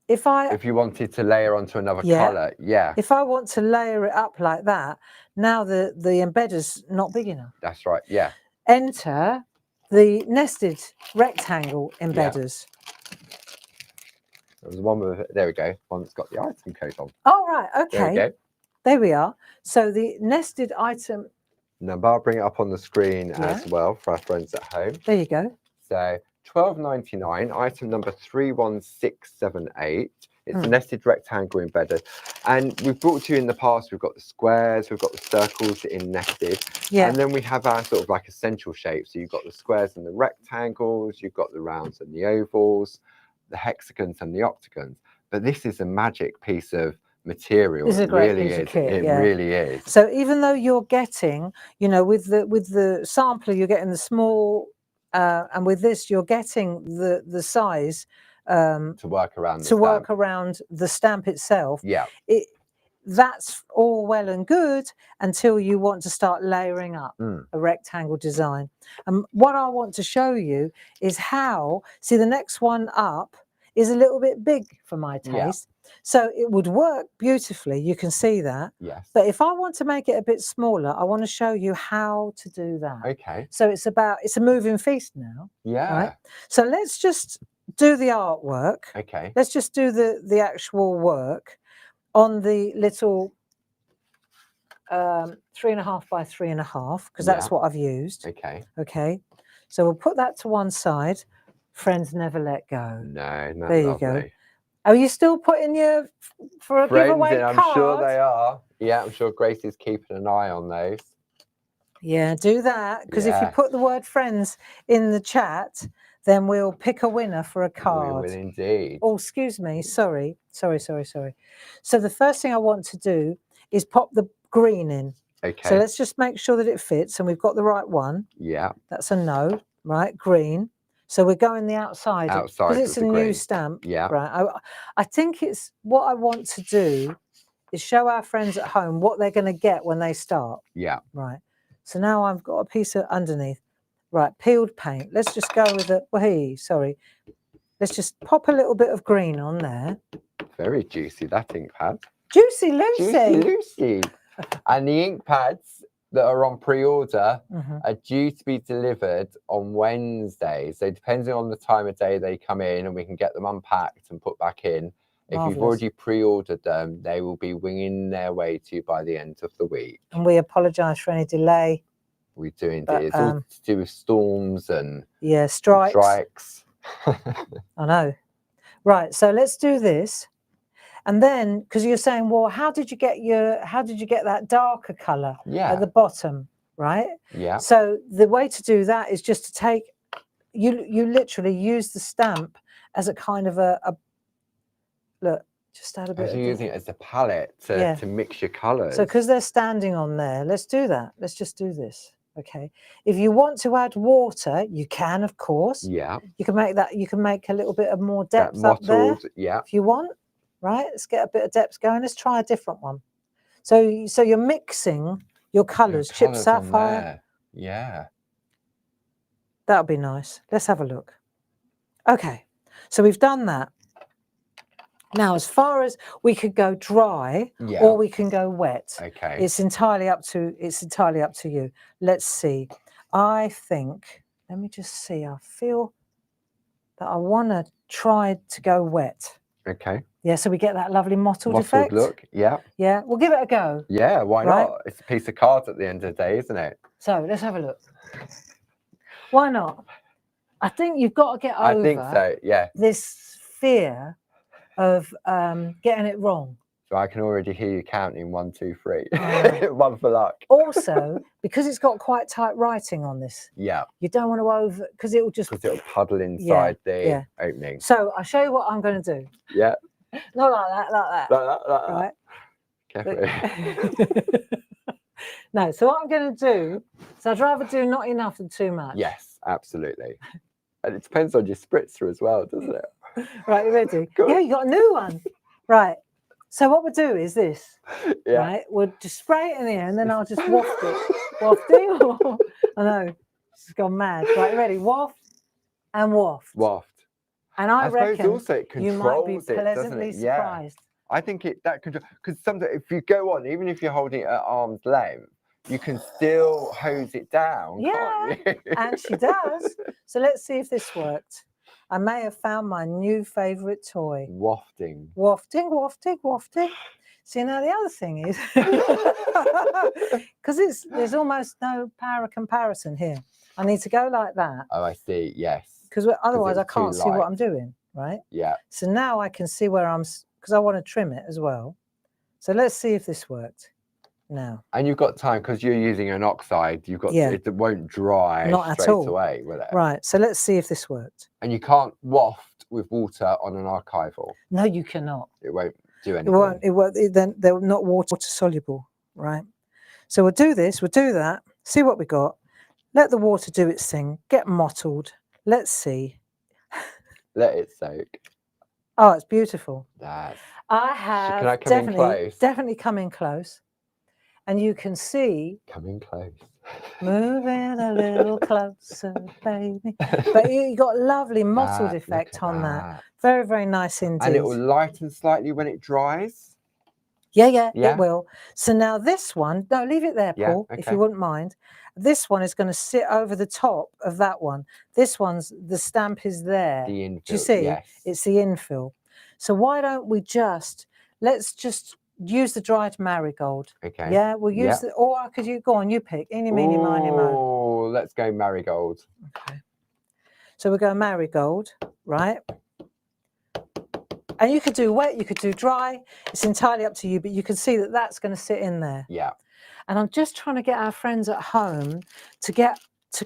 if you wanted to layer onto another colour, if I want to layer it up like that, now the embedder's not big enough. That's right, yeah. Enter the nested rectangle embedders. There was one with, there we go, one that's got the item code on. Oh, right, okay. There we go. There we are. So the nested item. Now, I'll bring it up on the screen as well for our friends at home. There you go. So £12.99, item number 31678. It's a nested rectangle embedded. And we've brought to you in the past, we've got the squares, we've got the circles in nested. Yeah. And then we have our sort of like essential shapes. So you've got the squares and the rectangles, you've got the rounds and the ovals, the hexagons and the octagons. But this is a magic piece of material. It's a great piece of kit, it really is. So even though you're getting, you know, with the sampler, you're getting the small, and with this, you're getting the size to work around the stamp itself. Yeah. That's all well and good until you want to start layering up a rectangle design. And what I want to show you is how, see the next one up is a little bit big for my Yeah. taste. So it would work beautifully. You can see that. Yes. But if I want to make it a bit smaller, I want to show you how to do that. Okay. So it's a moving feast now. Yeah. Right. So let's just do the artwork. Okay. Let's just do the actual work on the little 3.5 by 3.5, because that's what I've used. Okay. Okay. So we'll put that to one side. Friends never let go. No, not there you lovely. go. Are you still putting your for a giveaway in, I'm card? sure they are. Yeah, I'm sure Grace is keeping an eye on those. Yeah, do that, because if you put the word friends in the chat, then we'll pick a winner for a card. We will indeed. Oh, excuse me. Sorry. So the first thing I want to do is pop the green in. Okay. So let's just make sure that it fits and we've got the right one. Yeah. That's a no, right? Green. So we're going the outside. Because it's a new stamp. Yeah. Right. I think it's what I want to do is show our friends at home what they're going to get when they start. Yeah. Right. So now I've got a piece of underneath. Right. Peeled paint. Let's just go with the, sorry. Let's just pop a little bit of green on there. Very juicy, that ink pad. Juicy Lucy. Juicy Lucy. And the ink pads that are on pre-order are due to be delivered on Wednesday. So depending on the time of day they come in, and we can get them unpacked and put back in. If you've already pre-ordered them, they will be winging their way to you by the end of the week. And we apologise for any delay. We do indeed. It's all to do with storms and strikes. I know. Right, so let's do this. And then, because you're saying, well, how did you get that darker colour at the bottom, right? Yeah. So the way to do that is just to take, you literally use the stamp as a kind of a look, just add a bit. You're using it as a palette to mix your colours. So because they're standing on there, let's do that. Let's just do this. Okay. If you want to add water, you can, of course. Yeah. You can make that. You can make a little bit of more depth up there. Yeah. If you want, right? Let's get a bit of depth going. Let's try a different one. So you're mixing your colours. Chip sapphire. Yeah. That'll be nice. Let's have a look. Okay. So we've done that. Now, as far as we could go dry or we can go wet. Okay. It's entirely up to you. Let's see. I think, let me just see. I feel that I want to try to go wet. Okay. Yeah, so we get that lovely mottled effect. Look, yeah. Yeah, we'll give it a go. Yeah, why not? It's a piece of cards at the end of the day, isn't it? So let's have a look. Why not? I think you've got to get over I think so, yeah. this fear of getting it wrong. So I can already hear you counting 1, 2, 3. One for luck. Also, because it's got quite tight writing on this. Yeah. You don't want to because it will just puddle inside the opening. So I'll show you what I'm going to do. Yeah. Not like that. Like that. Right. Carefully. No, so what I'm going to do, so I'd rather do not enough than too much. Yes, absolutely. And it depends on your spritzer as well, doesn't it? Right, you ready? Yeah, you got a new one. Right. So what we'll do is this. Yeah. Right. We'll just spray it in the air and then I'll just waft it. Wafting. I know. She's gone mad. Right, ready? Waft and waft. Waft. And I reckon also it you might be pleasantly surprised. I think that controls, because sometimes if you go on, even if you're holding it at arm's length, you can still hose it down. Yeah, can't you? and she does. So let's see if this worked. I may have found my new favourite toy. Wafting. Wafting. See, now the other thing is, because there's almost no power of comparison here. I need to go like that. Oh, I see, yes. Because otherwise I can't see what I'm doing, right? Yeah. So now I can see where because I want to trim it as well. So let's see if this worked. Now. And you've got time, because you're using an oxide, it won't dry straight away, will it? Right, so let's see if this worked. And you can't waft with water on an archival. No, you cannot. It won't do anything. It won't. Then they're not water soluble, right? So we'll do this, we'll do that, see what we got. Let the water do its thing, get mottled. Let's see. Let it soak. Oh, it's beautiful. Can I come in close? Definitely come in close. And you can see. Come in close. Moving a little closer, baby. But you got lovely mottled effect on that. Very, very nice indeed. And it will lighten slightly when it dries. Yeah, it will. So now this one, no, leave it there, Paul, okay. if you wouldn't mind. This one is going to sit over the top of that one. This one's, the stamp is there. The infill, do you see? yes. It's the infill. So why don't we let's just use the dried marigold. Okay. Yeah, we'll use the, or could you, go on, you pick. Eeny, meeny, miny, mo. Oh, let's go marigold. Okay. So we'll go marigold, right? And you could do wet, you could do dry. It's entirely up to you, but you can see that that's going to sit in there. Yeah. And I'm just trying to get our friends at home to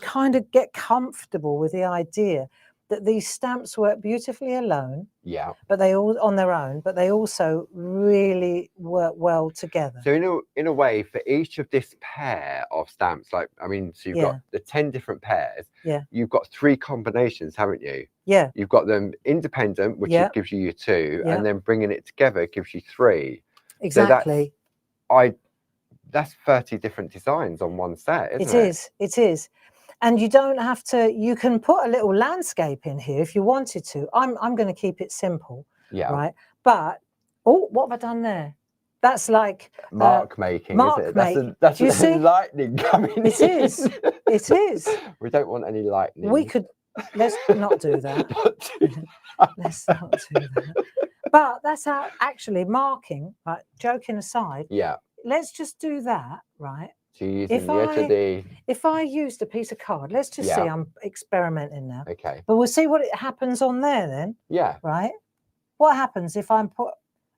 kind of get comfortable with the idea that these stamps work beautifully alone. Yeah. But they all on their own, but they also really work well together. So in a way, for each of this pair of stamps, like, I mean, so you've got the 10 different pairs. Yeah. You've got 3 combinations, haven't you? Yeah. You've got them independent, which gives you your 2, and then bringing it together gives you 3. Exactly. So that's 30 different designs on one set, isn't it? It is. And you don't have to, you can put a little landscape in here if you wanted to. I'm going to keep it simple. Yeah. Right. But, oh, what have I done there? That's like mark making, isn't it? That's Do you see? Lightning coming in. It is. It is. We don't want any lightning. We could, let's not do that. Let's not do that. But that's how, actually, marking, right, joking aside. Yeah. Let's just do that, right? So you're using the edge of the... If I used a piece of card, let's just see, I'm experimenting now. Okay. But we'll see what happens on there then. Yeah. Right? What happens if I put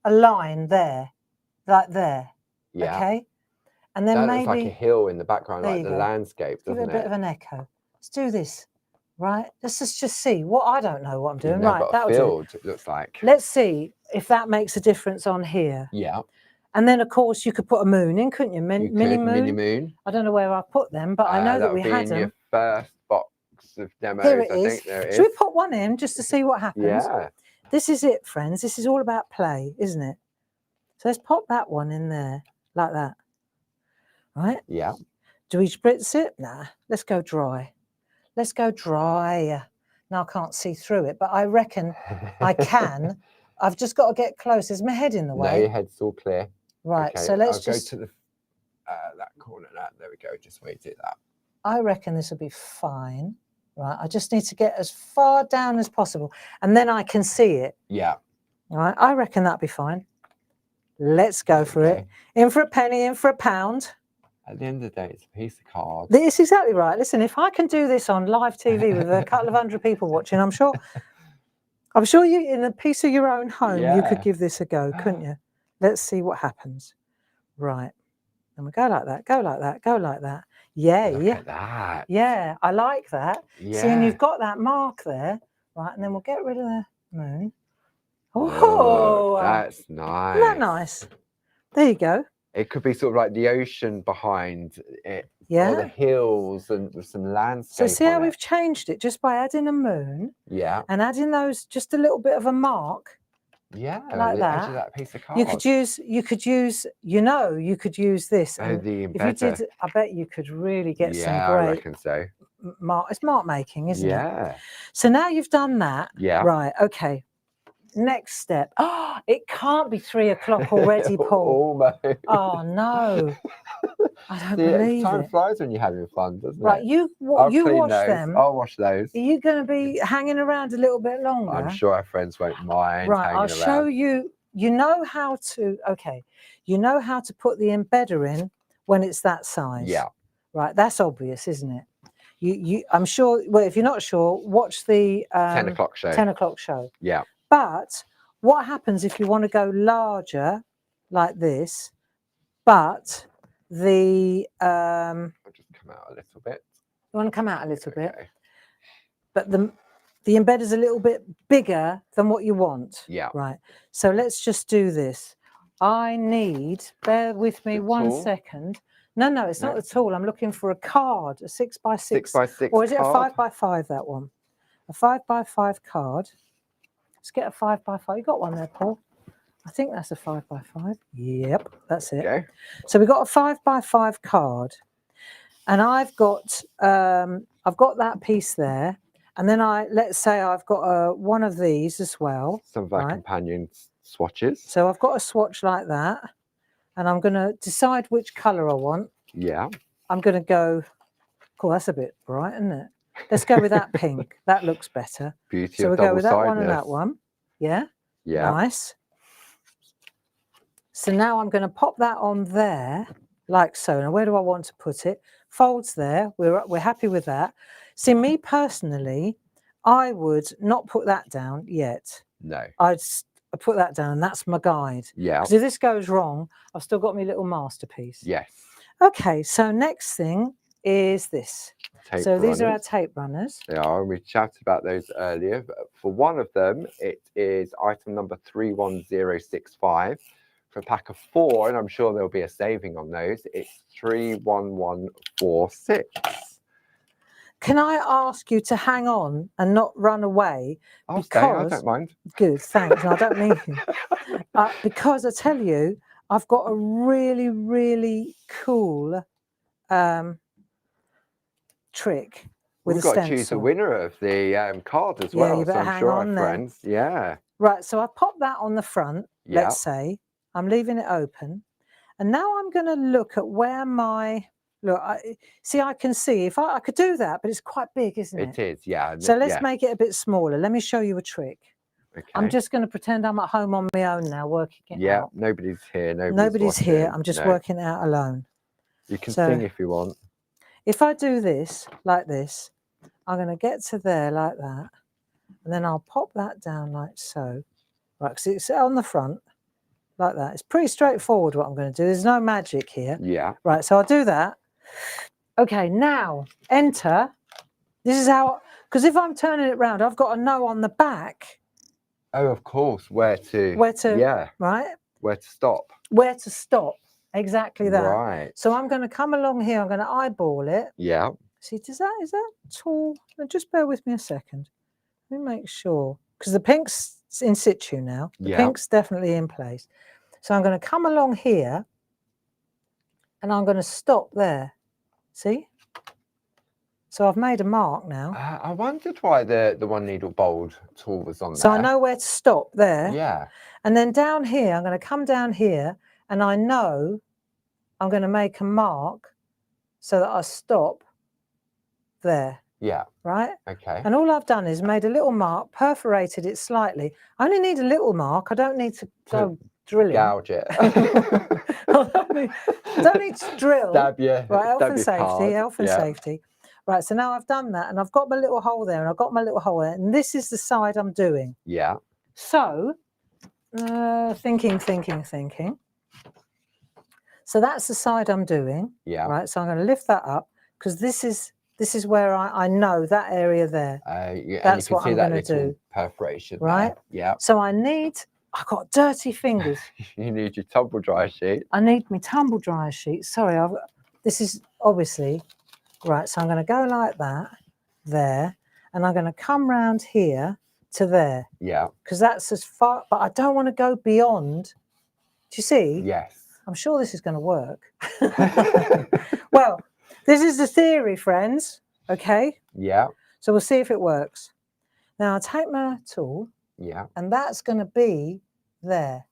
a line there, like there? Yeah. Okay? And then maybe... That looks like a hill in the background, like the landscape, doesn't it? Give it a bit of an echo. Let's do this, right? Let's just see. I don't know what I'm doing. Right, that'll do. It looks like. Let's see if that makes a difference on here. Yeah. And then, of course, you could put a moon in, couldn't you? Mini moon. Mini moon. I don't know where I put them, but I know that we had them. Your first box of demos. Here it is. I think there it is. Should we put one in just to see what happens? Yeah. This is it, friends. This is all about play, isn't it? So let's pop that one in there, like that. Right? Yeah. Do we spritz it? Nah. Let's go dry. Let's go dry. Now I can't see through it, but I reckon I can. I've just got to get close. Is my head in the way? No, your head's all clear. Right, okay, so let's go to the that corner. There we go. Just wait it that. I reckon this will be fine. Right, I just need to get as far down as possible, and then I can see it. Yeah. All right, I reckon that'll be fine. Let's go for it. In for a penny, in for a pound. At the end of the day, it's a piece of card. This is exactly right. Listen, if I can do this on live TV with a couple of 100 people watching, I'm sure you, in a piece of your own home, you could give this a go, couldn't you? Let's see what happens. Right. And we go like that, go like that, go like that. Yeah. Look at that. Yeah, I like that. Yeah. See, and you've got that mark there. Right, and then we'll get rid of the moon. Oh, that's nice. Isn't that nice? There you go. It could be sort of like the ocean behind it. Yeah. Or the hills and with some landscape. So see how we've changed it just by adding a moon. Yeah. And adding those, just a little bit of a mark. Yeah, like that. Edge of that piece of card. You could use this. Oh, the embedder. If you did, I bet you could really get some great. I reckon so. It's mark making, isn't it? Yeah. So now you've done that. Yeah. Right. Okay. Next step. Oh, it can't be 3 o'clock already, Paul. Almost. Oh no. I don't believe time it. Flies when you're having fun, doesn't it? Right, you wash those. them. I'll wash those. Are you going to be hanging around a little bit longer? I'm sure our friends won't mind. Right, I'll show you. You know how to. Okay, you know how to put the embedder in when it's that size. Yeah. Right, that's obvious, isn't it? I'm sure. Well, if you're not sure, watch the 10 o'clock show. 10 o'clock show. Yeah. But what happens if you want to go larger, like this? But the I'll just come out a little bit. You want to come out a little bit, but the embedder's a little bit bigger than what you want. Yeah. Right. So let's just do this. I need. Bear with me 1 second. No, it's not the tool. I'm looking for a card, a 6x6. 6x6. Or is it card? a 5x5? That one. A 5x5 card. Let's get a 5x5. You got one there, Paul? I think that's a 5x5. Yep, that's it. Okay. So we've got a 5x5 card. and I've got that piece there, and then let's say I've got one of these as well. Some of our companion swatches. So I've got a swatch like that, and I'm going to decide which colour I want. Yeah. I'm going to go. Cool, that's a bit bright, isn't it? Let's go with that pink. That looks better. Beauty so of we'll go with that one and double-sidedness. that one. Yeah. Yeah. Nice. So now I'm going to pop that on there, like so. Now, where do I want to put it? Folds there. We're happy with that. See, me personally, I would not put that down yet. No. I'd put that down, and that's my guide. Yeah. Because if this goes wrong, I've still got my little masterpiece. Yes. Okay, so next thing is this. Tape so runners. These are our tape runners. They are, and we chatted about those earlier. For one of them, it is item number 31065. For a pack of 4, and I'm sure there'll be a saving on those, it's 31146. Can I ask you to hang on and not run away? I'll stay, I don't mind. Good, thanks. I don't need you. Because I tell you, I've got a really, really cool trick with We've a got stencil. to choose a winner of the card as well. You better so I'm sure our friends. Yeah. Right, so I pop that on the front, Yeah. let's say. I'm leaving it open. And now I'm going to look at where I can see if I could do that, but it's quite big, isn't it? It is, yeah. So let's make it a bit smaller. Let me show you a trick. Okay. I'm just going to pretend I'm at home on my own now, working it out. Yeah, nobody's here. Nobody's here. I'm just working it out alone. You can sing if you want. If I do this, like this, I'm going to get to there like that. And then I'll pop that down like so. Right, because it's on the front. Like that. It's pretty straightforward what I'm going to do. There's no magic here. Yeah. Right, so I'll do that. Okay, now enter. This is how, because if I'm turning it round, I've got to know on the back. Oh, of course, where to, yeah. Right? Where to stop. Where to stop. Exactly that. Right. So I'm going to come along here. I'm going to eyeball it. Yeah. See, is that tall? Just bear with me a second. Let me make sure. Because the pink's in situ now. The pink's definitely in place. So I'm going to come along here and I'm going to stop there. See? So I've made a mark now. I wondered why the one needle bold tool was on there. So I know where to stop there. Yeah. And then down here, I'm going to come down here and I know I'm going to make a mark so that I stop there. Yeah. Right? Okay. And all I've done is made a little mark, perforated it slightly. I only need a little mark. I don't need to go drilling. Gouge it. I don't need to drill. Stab you. Right, health and safety, health and safety. Right, so now I've done that and I've got my little hole there and I've got my little hole there. And this is the side I'm doing. Yeah. So, thinking. So that's the side I'm doing. Yeah. Right, so I'm going to lift that up because this is where I know that area there. Yeah, that's and you can what see I'm that going to do. Perforation. Right? There. Yeah. So I've got dirty fingers. You need your tumble dryer sheet. I need my tumble dryer sheet. Sorry, this is obviously, right, so I'm going to go like that, there, and I'm going to come round here to there. Yeah. Because that's as far, but I don't want to go beyond. Do you see? Yes. I'm sure this is going to work. Well, this is the theory, friends. Okay? Yeah. So we'll see if it works. Now I'll take my tool. Yeah. And that's going to be there.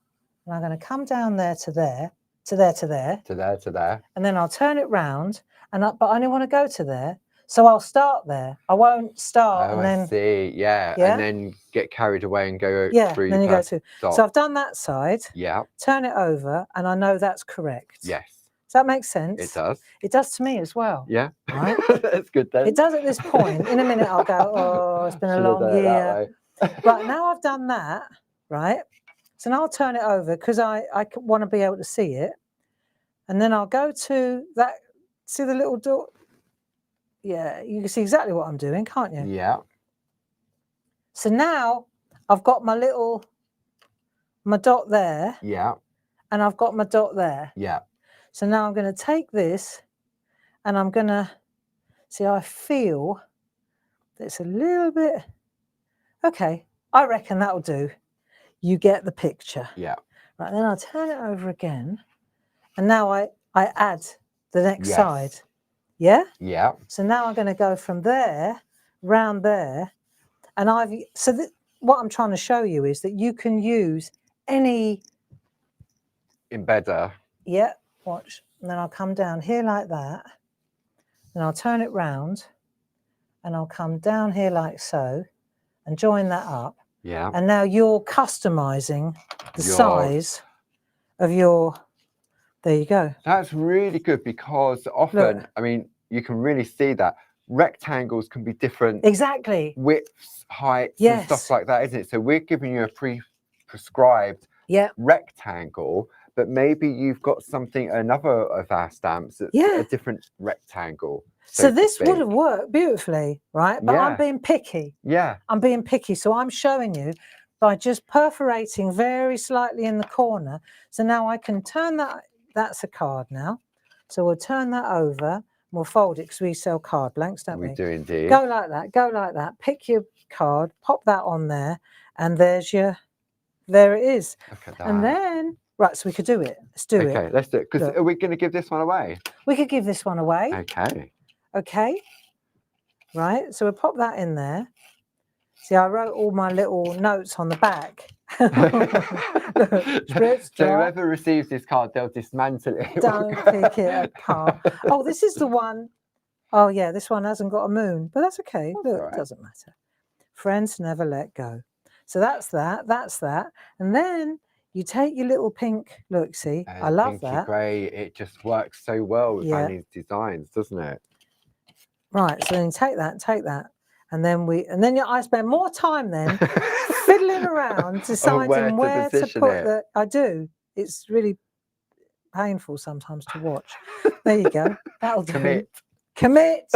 And I'm going to come down there to there, to there, to there. To there, to there. And then I'll turn it round, but I only want to go to there. So I'll start there. I won't start and then... I see, yeah. And then get carried away and go through. Then you go to... Stop. So I've done that side. Yeah. Turn it over, and I know that's correct. Yes. Does that make sense? It does. It does to me as well. Yeah. Right? That's good then. It does at this point. In a minute I'll go, oh, it's been a long year. Right, now I've done that, right? So now I'll turn it over because I want to be able to see it. And then I'll go to that, see the little door? Yeah, you can see exactly what I'm doing, can't you? Yeah. So now I've got my dot there. Yeah. And I've got my dot there. Yeah. So now I'm going to take this and I'm going to, see, I feel that it's a little bit, okay, I reckon that'll do. You get the picture. Yeah. Right, then I'll turn it over again. And now I add the next side. Yeah? Yeah. So now I'm going to go from there, round there. And what I'm trying to show you is that you can use any... embedder. Yeah, watch. And then I'll come down here like that. And I'll turn it round. And I'll come down here like so. And join that up. Yeah. And now you're customizing the size of your... There you go. That's really good because often, Look. I mean, you can really see that rectangles can be different. Exactly. Widths, heights, Yes. and stuff like that, isn't it? So we're giving you a prescribed rectangle, but maybe you've got another of our stamps that's a different rectangle. So this would have worked beautifully, right? But I'm being picky. Yeah. I'm being picky. So I'm showing you by just perforating very slightly in the corner. So now I can turn that. That's a card now. So we'll turn that over. We'll fold it because we sell card blanks, don't we? We do indeed. Go like that. Go like that. Pick your card. Pop that on there. And there it is. Look at that. And then, right, so we could do it. Let's do it. Okay, let's do it. Because are we going to give this one away? We could give this one away. Okay. Okay. Right, so we'll pop that in there. See, I wrote all my little notes on the back. So whoever receives this card, they'll dismantle it. Don't pick it apart. Oh, this is the one. Oh, yeah, this one hasn't got a moon, but that's okay. Look, it doesn't matter. Friends never let go. So that's that. That's that. And then you take your little pink. Look, see, I love that. Grey. It just works so well with Annie's designs, doesn't it? Right. So then you take that. And then I spend more time then fiddling around, deciding where to put the... I do. It's really painful sometimes to watch. There you go. That'll do. Commit.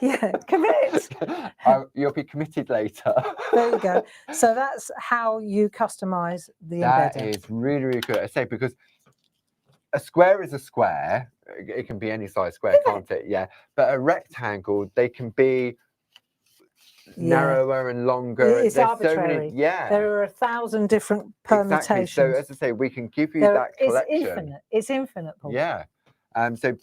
Yeah, commit. You'll be committed later. There you go. So that's how you customize the embedder. That is really, really good. I say, because a square is a square. It can be any size square, can't it? Yeah. But a rectangle, they can be narrower and longer. It's arbitrary. So many, there are 1,000 different permutations. Exactly. So as I say, we can give you that collection. It's infinite, Paul. Yeah. So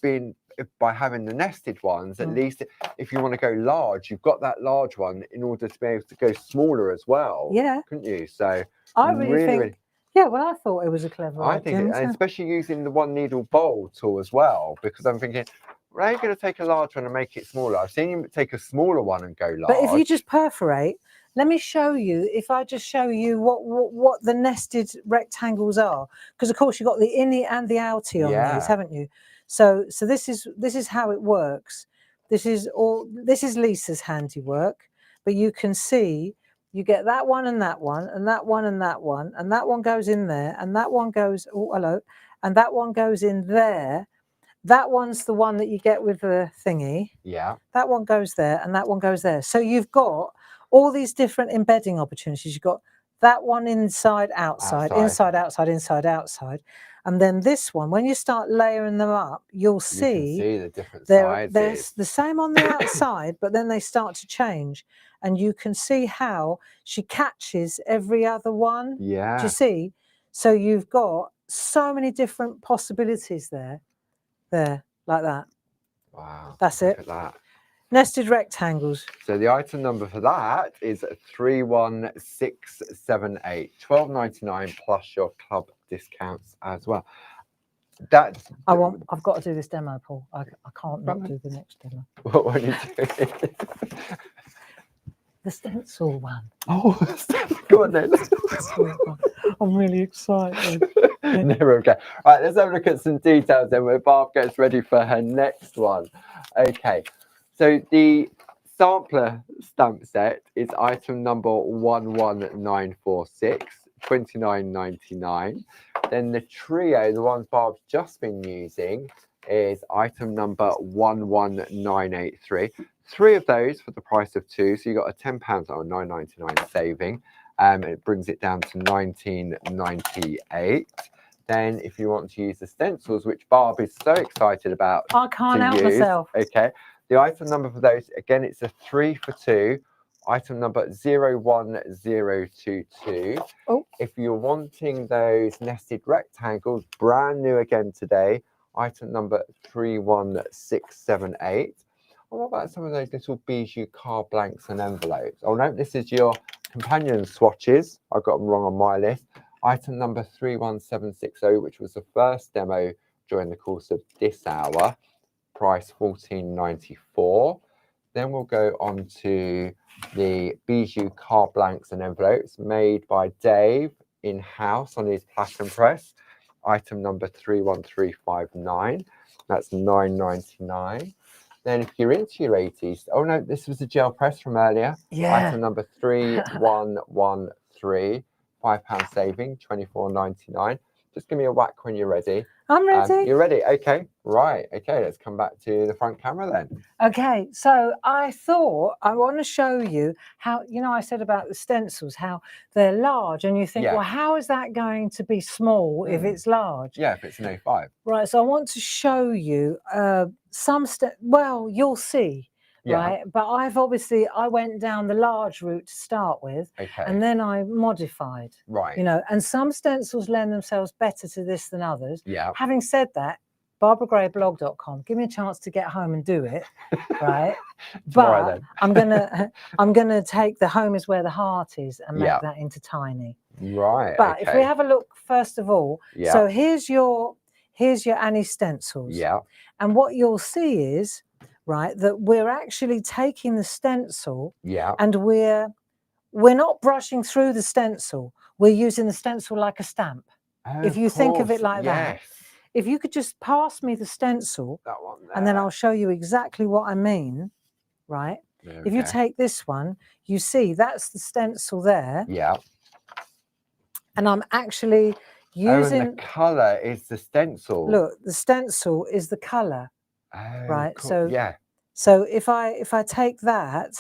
by having the nested ones, at least if you want to go large, you've got that large one in order to be able to go smaller as well. Yeah. Couldn't you? So I really think. Yeah, well, I thought it was a clever idea. I think, and especially using the one needle bowl tool as well, because I'm thinking, well, how are you going to take a large one and make it smaller? I've seen you take a smaller one and go large. But if you just perforate, let me show you. If I just show you what the nested rectangles are, because of course you've got the innie and the outie on these, haven't you? So this is how it works. This is Lisa's handiwork, but you can see. You get that one and that one and that one and that one, and that one goes in there, and that one goes, and that one goes in there. That one's the one that you get with the thingy. Yeah. That one goes there, and that one goes there. So you've got all these different embedding opportunities. You've got that one inside, outside, inside, outside, inside, outside. And then this one, when you start layering them up, you'll see, the different sides. They're the same on the outside, but then they start to change. And you can see how she catches every other one. Yeah. Do you see? So you've got so many different possibilities there, like that. Wow. That's it. Look at that. Nested rectangles. So the item number for that is 31678, $12.99 plus your club discounts as well. I've got to do this demo, Paul. I can't not do the next demo. What are you doing? The stencil one. Oh, go on then. I'm really excited. There we go. Right, let's have a look at some details then where Barb gets ready for her next one. Okay, so the sampler stamp set is item number 11946, $29.99. Then the trio, the ones Barb's just been using, is item number 11983. 3 of those for the price of 2, so you got a £10 or $9.99 saving. It brings it down to $19.98. Then if you want to use the stencils, which Barb is so excited about, I can't help myself. Okay, the item number for those, again, it's a 3 for 2. Item number 01022. Oh. If you're wanting those nested rectangles, brand new again today, item number 31678. what about some of those little bijou card blanks and envelopes? Oh no, this is your companion swatches. I got them wrong on my list. Item number 31760, which was the first demo during the course of this hour. Price $14.94. Then we'll go on to the bijou card blanks and envelopes made by Dave in-house on his platinum press. Item number 31359. That's $9.99. Then if you're into your 80s, oh no, this was a gel press from earlier. Yeah. Item number 3113, £5 saving, $24.99. Just give me a whack when you're ready. I'm ready. You're ready? Okay, right. Okay, let's come back to the front camera then. Okay, so I thought I want to show you how, you know, I said about the stencils, how they're large, and you think, well, how is that going to be small if it's large? Yeah, if it's an A5. Right, so I want to show you well, you'll see. Right, but I went down the large route to start with, and then I modified. Right. You know, and some stencils lend themselves better to this than others. Yeah. Having said that, barbaragrayblog.com, give me a chance to get home and do it, right? But I'm gonna take the home is where the heart is and make that into tiny. Right. But if we have a look first of all, so here's your Annie stencils. Yeah. And what you'll see is, right, that we're actually taking the stencil and we're not brushing through the stencil. We're using the stencil like a stamp. If you think of it like that. If you could just pass me the stencil, that one there, and then I'll show you exactly what I mean, right? Okay. If you take this one, you see that's the stencil there. Yeah. And I'm actually using... Oh, and the colour is the stencil. Look, the stencil is the colour, right? Cool. So, so if I take that,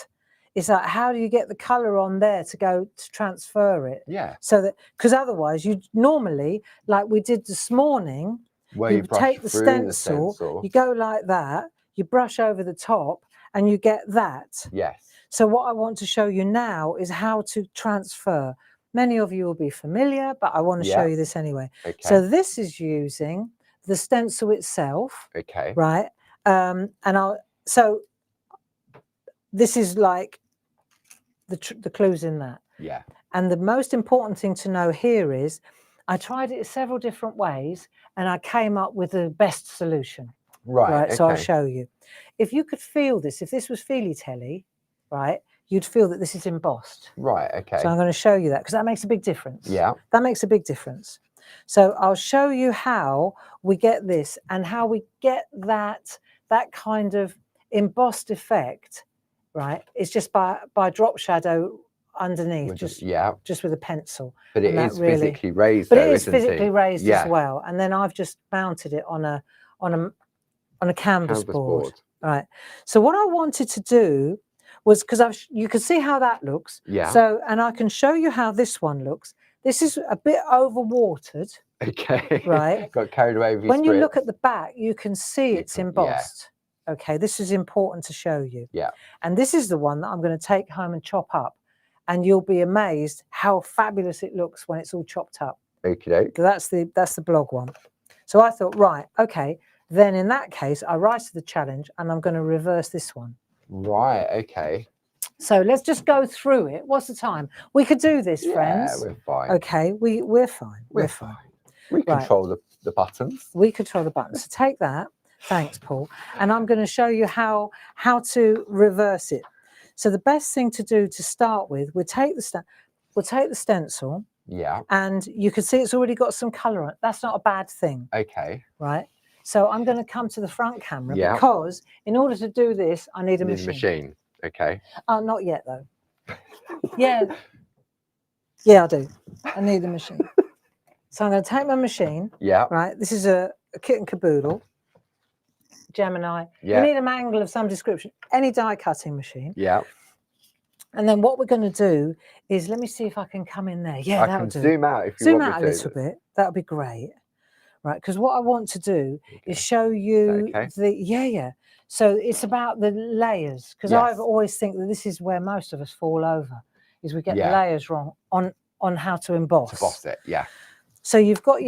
it's like, how do you get the colour on there to go to transfer it? Yeah. So that, because otherwise you normally, like we did this morning, where you take the stencil, you go like that, you brush over the top, and you get that. Yes. So what I want to show you now is how to transfer. Many of you will be familiar, but I want to show you this anyway. Okay. So this is using the stencil itself. Okay. Right. So this is like the clues in that. Yeah. And the most important thing to know here is I tried it several different ways and I came up with the best solution. Right. Okay. So I'll show you. If you could feel this, if this was Feely Telly, right, you'd feel that this is embossed. Right. Okay. So I'm going to show you that because that makes a big difference. Yeah. That makes a big difference. So I'll show you how we get this and how we get that kind of embossed effect, right? It's just by drop shadow underneath, just with a pencil. But it is physically raised. But it is physically raised as well. And then I've just mounted it on a canvas board. Right. So what I wanted to do was, because you can see how that looks. Yeah. So, and I can show you how this one looks. This is a bit overwatered. Okay. Right. Got carried away with your When you look at the back, you can see it's embossed. Yeah. Okay. This is important to show you. Yeah. And this is the one that I'm going to take home and chop up. And you'll be amazed how fabulous it looks when it's all chopped up. Okay. So that's the blog one. So I thought, right, okay. Then in that case, I rise to the challenge and I'm going to reverse this one. Right. Okay. So let's just go through it. What's the time? We could do this, friends. Yeah, we're fine. Okay. We're fine. We're fine. We control the buttons. We control the buttons. So take that. Thanks, Paul. And I'm going to show you how to reverse it. So the best thing to do to start with, we'll take the stencil. Yeah. And you can see it's already got some colour on it. That's not a bad thing. Okay. Right. So I'm going to come to the front camera because in order to do this, I need a machine. Okay. Oh, not yet though. Yeah. Yeah, I do. I need a machine. So I'm going to take my machine. Yeah. Right. This is a kit and caboodle. Gemini. Yeah. You need a mangle of some description. Any die cutting machine. Yeah. And then what we're going to do is, let me see if I can come in there. Yeah, that'll do. Zoom out if you want me to. Zoom out a little bit. That would be great. Right, because what I want to do is show you the So it's about the layers, because I always think that this is where most of us fall over, is we get the layers wrong on how to emboss. Emboss it, yeah. So you've got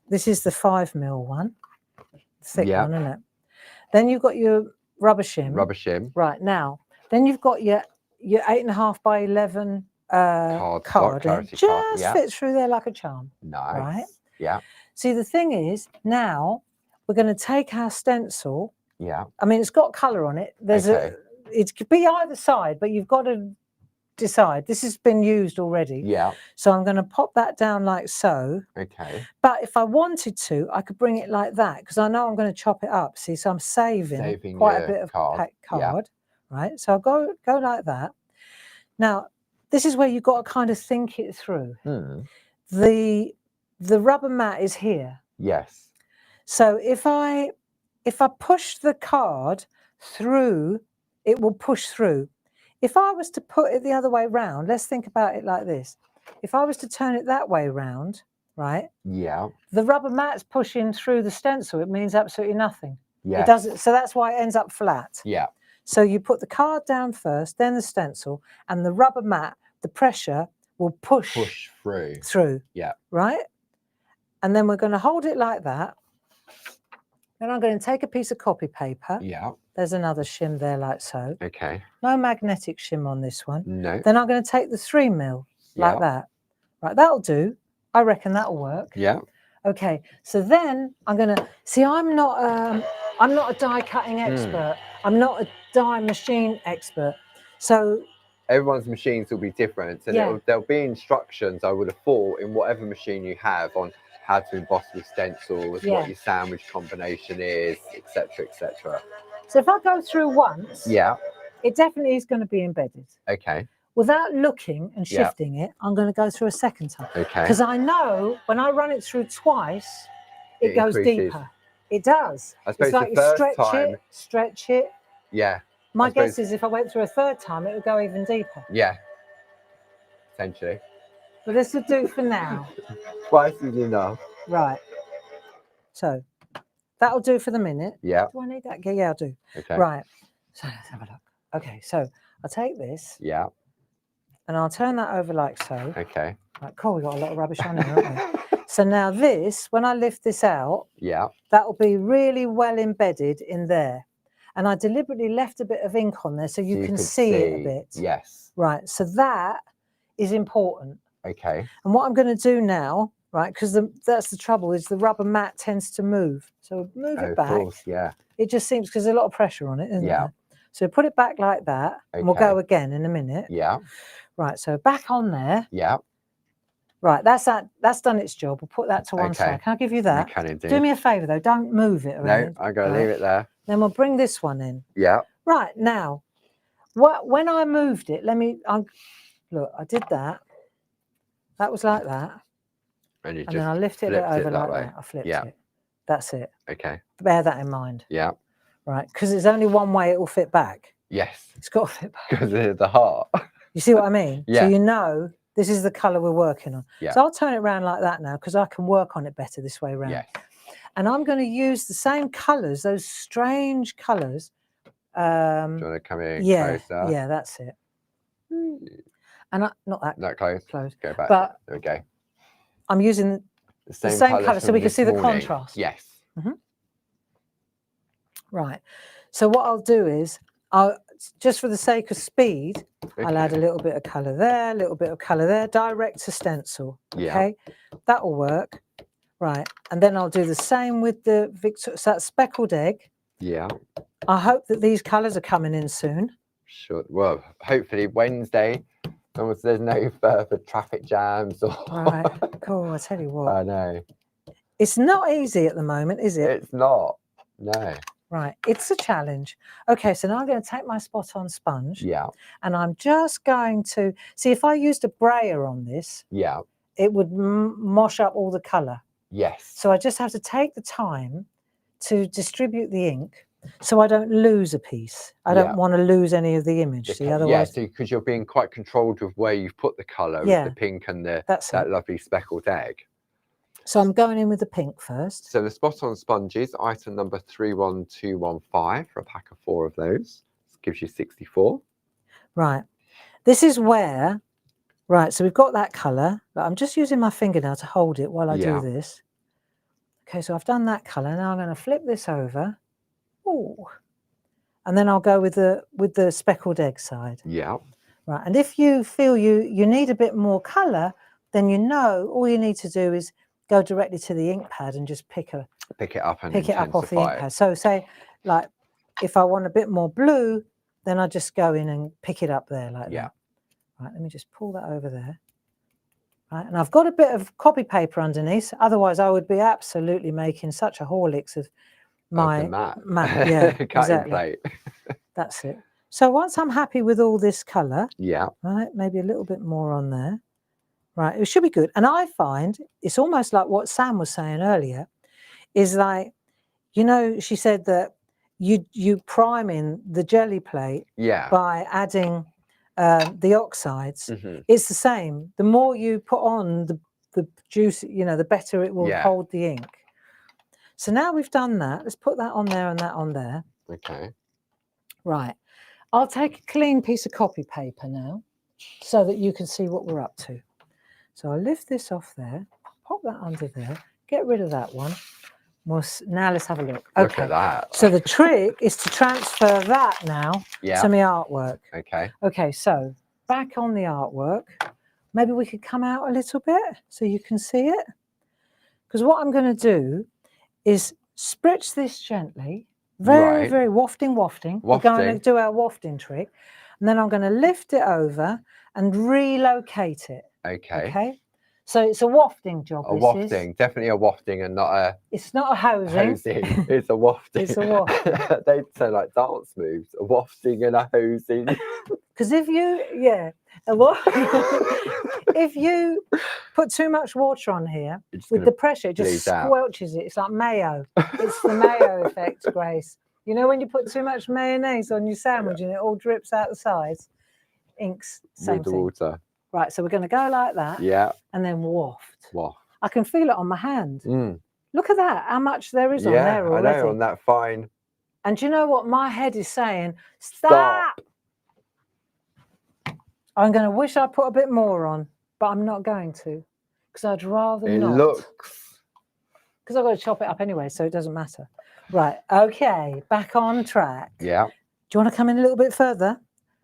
this is the 5mm one, thick one, isn't it? Then you've got your rubber shim. Rubber shim. Right, now, then you've got your 8.5 by 11 card. Just fits through there like a charm. Nice. Right? Yeah. See, the thing is, now we're going to take our stencil. Yeah. I mean, it's got colour on it. It could be either side, but you've got to decide. This has been used already. Yeah. So I'm going to pop that down like so. Okay. But if I wanted to, I could bring it like that because I know I'm going to chop it up. See, so I'm saving quite a bit of card. Yeah. Right? So I'll go like that. Now, this is where you've got to kind of think it through. The rubber mat is here. Yes. So if I push the card through, it will push through. If I was to put it the other way round, let's think about it like this. If I was to turn it that way round, right? Yeah. The rubber mat's pushing through the stencil. It means absolutely nothing. Yes. It doesn't. So that's why it ends up flat. Yeah. So you put the card down first, then the stencil, and the rubber mat, the pressure will push through. Yeah. Right? And then we're going to hold it like that. Then I'm going to take a piece of copy paper. Yeah. There's another shim there like so. Okay. No magnetic shim on this one. No. Then I'm going to take the 3mm like that. Right, that'll do. I reckon that'll work. Yeah. Okay, so then I'm going to, see, I'm not a die cutting expert. I'm not a die machine expert. So everyone's machines will be different, and there'll be instructions, I would have thought, in whatever machine you have on how to emboss with stencils, what your sandwich combination is, etc., etc. So if I go through once, it definitely is going to be embedded. Okay. Without looking and shifting it, I'm going to go through a second time. Okay. Because I know when I run it through twice, it goes increases. Deeper. It does. I suppose it's like the first you time, stretch it. Yeah. My guess is if I went through a third time, it would go even deeper. Yeah. Potentially. But this will do for now. Twice is enough. Right. So that'll do for the minute. Yeah. Do I need that? Yeah, I'll do. Okay. Right. So let's have a look. Okay, so I'll take this. Yeah. And I'll turn that over like so. Okay. Right, cool, we've got a lot of rubbish on here, haven't we? So now this, when I lift this out, that will be really well embedded in there. And I deliberately left a bit of ink on there so you can see it a bit. Yes. Right, so that is important. Okay. And what I'm going to do now, right, because that's the trouble, is the rubber mat tends to move. So move it back. Of course, yeah. It just seems, because there's a lot of pressure on it, isn't there? So put it back like that, and we'll go again in a minute. Yeah. Right, so back on there. Yeah. Right, that's done its job. We'll put that to one side. Can I give you that? You can indeed. Do me a favour though, don't move it around. No, I'm going to leave it there. Then we'll bring this one in. Yeah. Right, now, when I moved it, look, I did that. That was like that. And then I lifted it over like that. I flipped it. That's it. Okay. Bear that in mind. Yeah. Right, because there's only one way it will fit back. Yes. It's got to fit back. Because of the heart. You see what I mean? Yeah. So you know this is the colour we're working on. Yeah. So I'll turn it around like that now because I can work on it better this way around. Yes. And I'm going to use the same colours, those strange colours. Do you want to come in closer? Yeah, that's it. And not that close. Close. Go back. But there we go. I'm using the same colour so we can see the contrast. Yes. Right. So what I'll do is, just for the sake of speed, I'll add a little bit of colour there, a little bit of colour there, direct to stencil. Okay, that will work. Right, and then I'll do the same with the so that speckled egg. Yeah. I hope that these colours are coming in soon. Sure. Well, hopefully Wednesday. There's no further traffic jams. Or... Right. Cool. I tell you what. I know. It's not easy at the moment, is it? It's not. No. Right. It's a challenge. Okay. So now I'm going to take my spot on sponge. Yeah. And I'm just going to see if I used a brayer on this. Yeah. It would mosh up all the colour. Yes. So I just have to take the time to distribute the ink so I don't lose a piece. I don't want to lose any of the image. See, otherwise, so because you're being quite controlled with where you've put the colour with the pink and that lovely speckled egg. So I'm going in with the pink first. So the spot on sponges, item number 31215 for a pack of 4 of those. This gives you 64. Right. This is where, right, so we've got that colour. But I'm just using my finger now to hold it while I do this. Okay, so I've done that colour. Now I'm going to flip this over. Ooh. and then I'll go with the speckled egg side. Yeah. Right, and if you feel you need a bit more colour, then you know all you need to do is go directly to the ink pad and just pick it up off the ink pad. So say, like, if I want a bit more blue, then I just go in and pick it up there like that. Right, let me just pull that over there. Right, and I've got a bit of copy paper underneath. Otherwise, I would be absolutely making such a horlicks of my mat. Yeah, cutting plate. That's it. So once I'm happy with all this colour, right, maybe a little bit more on there. Right, it should be good. And I find it's almost like what Sam was saying earlier, is like, you know, she said that you priming the jelly plate by adding the oxides. It's the same. The more you put on the juice, you know, the better it will hold the ink. So now we've done that. Let's put that on there and that on there. Okay. Right. I'll take a clean piece of copy paper now so that you can see what we're up to. So I'll lift this off there, pop that under there, get rid of that one. Now let's have a look. Okay. Look at that. So the trick is to transfer that now to my artwork. Okay. Okay, so back on the artwork. Maybe we could come out a little bit so you can see it. Because what I'm going to do is spritz this gently. Very, very wafting. We're going to do our wafting trick. And then I'm going to lift it over and relocate it. Okay. So it's a wafting job. Definitely a wafting and not a... It's not a hosing. It's a wafting. It's a wafting. They'd say like dance moves, a wafting and a hosing. Because if you, if you put too much water on here, with the pressure, it just squelches it. It's like mayo. It's the mayo effect, Grace. You know when you put too much mayonnaise on your sandwich and it all drips out the sides? Inks, same thing. With the water. Right, so we're going to go like that. Yeah. And then waft. I can feel it on my hand. Look at that, how much there is on there already. Yeah, I know, on that fine. And do you know what my head is saying? Stop! I'm going to wish I put a bit more on, but I'm not going to, because I'd rather not. It looks. Because I've got to chop it up anyway, so it doesn't matter. Right, okay, back on track. Yeah. Do you want to come in a little bit further?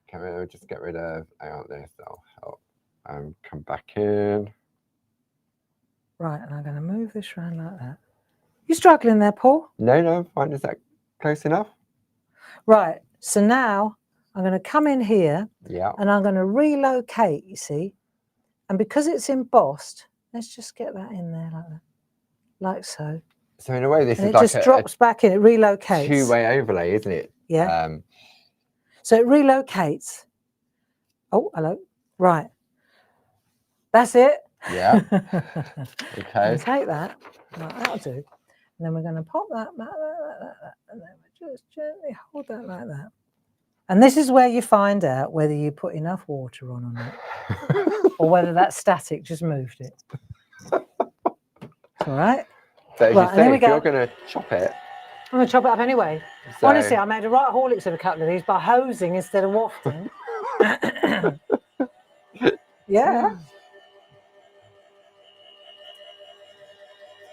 Can we just get rid of this? That'll help. Come back in. Right, and I'm going to move this around like that. You struggling there, Paul? No, I'm fine. Is that close enough? Right, so now I'm going to come in here and I'm going to relocate, you see. And because it's embossed, let's just get that in there like that. Like so. So in a way, this is like it just drops back in, it relocates. Two-way overlay, isn't it? Yeah. So it relocates. Oh, hello. Right. That's it. Yeah. Okay. Take that. Right, that'll do. And then we're going to pop that back, and then we just gently hold that like that. And this is where you find out whether you put enough water on or not, or whether that static just moved it. All right. So as you say, if you're going to chop it, I'm going to chop it up anyway. So, honestly, I made a right horlicks of a couple of these by hosing instead of wafting. Yeah.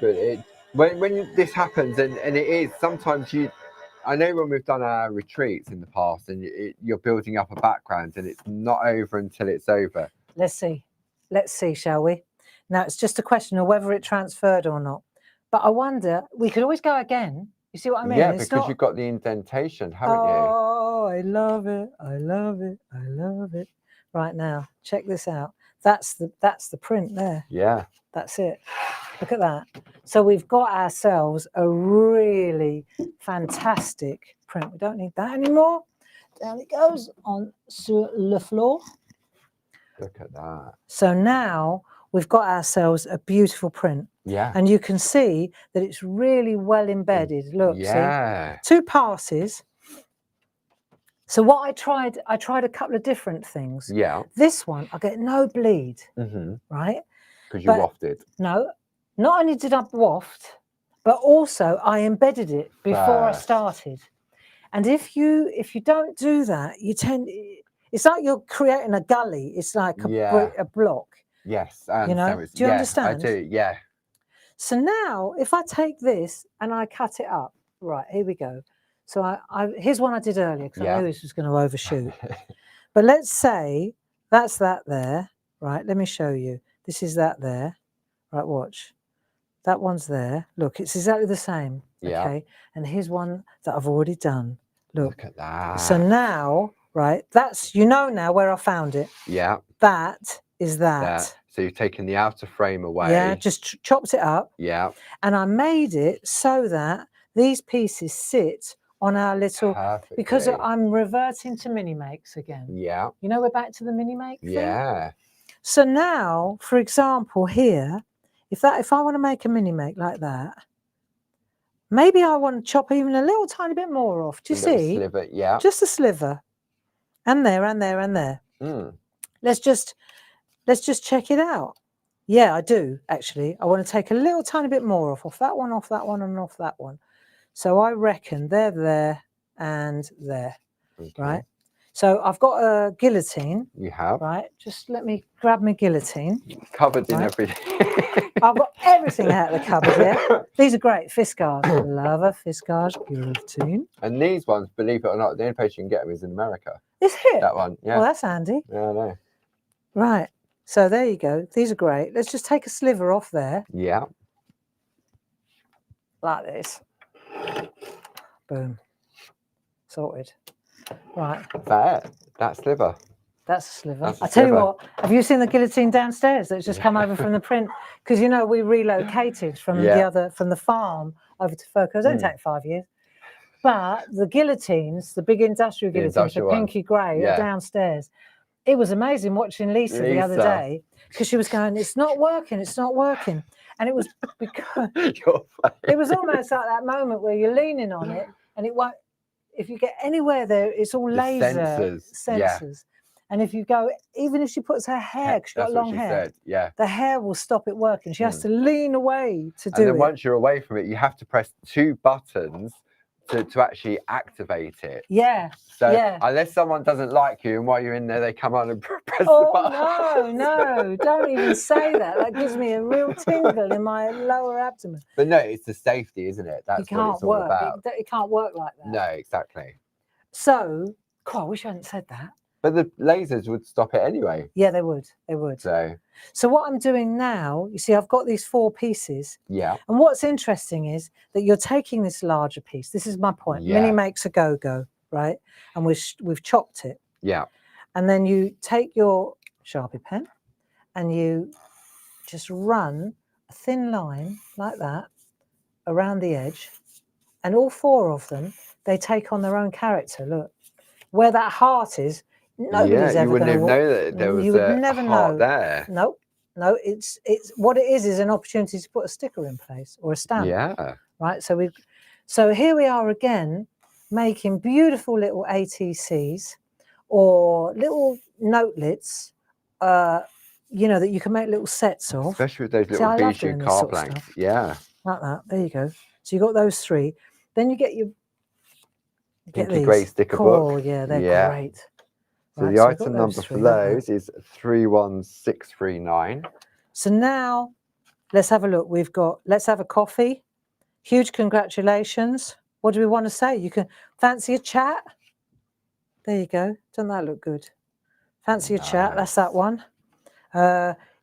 But when this happens, and it is, sometimes I know when we've done our retreats in the past and you're building up a background and it's not over until it's over. Let's see, shall we? Now, it's just a question of whether it transferred or not. But I wonder, we could always go again. You see what I mean? Yeah, because you've got the indentation, haven't you? Oh, I love it. Right now, check this out. That's the print there. Yeah. That's it. Look at that. So we've got ourselves a really fantastic print. We don't need that anymore. Down it goes on sur le floor. Look at that. So now we've got ourselves a beautiful print. Yeah. And you can see that it's really well embedded. Look, see? 2 passes. So what I tried a couple of different things. Yeah. This one, I get no bleed, right? Because you wafted. No, not only did I waft, but also I embedded it before I started. And if you don't do that, it's like you're creating a gully. It's like a block. Yes, you know. Do you understand? I do. Yeah. So now, if I take this and I cut it up, right, here we go. So here's one I did earlier because I knew this was going to overshoot. But let's say that's that there, right? Let me show you. This is that there, right? Watch. That one's there. Look, it's exactly the same. Yeah. Okay. And here's one that I've already done. Look at that. So now, right, that's, you know now where I found it. Yeah. That is that. So you've taken the outer frame away. Yeah, just chopped it up. Yeah. And I made it so that these pieces sit on our little, perfectly. Because I'm reverting to mini makes again. Yeah. You know, we're back to the mini make thing. Yeah. So now, for example, here, if I want to make a mini make like that, maybe I want to chop even a little tiny bit more off. Do you see? Sliver, yeah. Just a sliver. And there, and there, and there. Mm. Let's just check it out. Yeah, I do, actually. I want to take a little tiny bit more off that one, and off that one. So I reckon they're there and there, right? So I've got a guillotine. You have. Right, just let me grab my guillotine. Covered in everything. I've got everything out of the cupboard here. These are great, Fiskars. Love a Fiskars guillotine. And these ones, believe it or not, the only place you can get them is in America. Is it? That one, yeah. Well, that's handy. Yeah, I know. Right, so there you go. These are great. Let's just take a sliver off there. Yeah. Like this. Boom. Sorted. Right. That sliver. That's a sliver. I tell you what, have you seen the guillotine downstairs that's just come over from the print? Because you know we relocated from the farm over to Furco. It only take 5 years. But the guillotines, the big industrial guillotines, the pinky grey, are downstairs. It was amazing watching Lisa the other day because she was going, "It's not working, it's not working," and it was because it was almost like that moment where you're leaning on it and it won't. If you get anywhere there, it's all laser sensors. And if you go, even if she puts her hair, because she's got long hair, the hair will stop it working. She has to lean away to do it. And then once you're away from it, you have to press 2 buttons to actually activate it. Yeah. So unless someone doesn't like you and while you're in there, they come on and press the button. Oh, no, don't even say that. That gives me a real tingle in my lower abdomen. But no, it's the safety, isn't it? That's what it's all about. It can't work like that. No, exactly. So, I wish I hadn't said that. But the lasers would stop it anyway. Yeah, they would. They would. So what I'm doing now, you see, I've got these 4 pieces. Yeah. And what's interesting is that you're taking this larger piece. This is my point. Yeah. Mini makes a go-go, right? And we've chopped it. Yeah. And then you take your Sharpie pen and you just run a thin line like that around the edge. And all 4 of them, they take on their own character. Look, where that heart is, nobody's ever going to know that there was a heart there. No, it's what it is an opportunity to put a sticker in place or a stamp. Yeah. Right. So here we are again, making beautiful little ATCs or little notelets, you know, that you can make little sets of. Especially with those little bijou car blanks. Yeah. Like that. There you go. So you got those 3. Then you get your pinky grey sticker book. Oh yeah, they're great. So the item number for those is 31639. So now let's have a look. We've got let's have a coffee. Huge congratulations. What do we want to say? You can fancy a chat. There you go. Doesn't that look good? Fancy a chat. That's that one.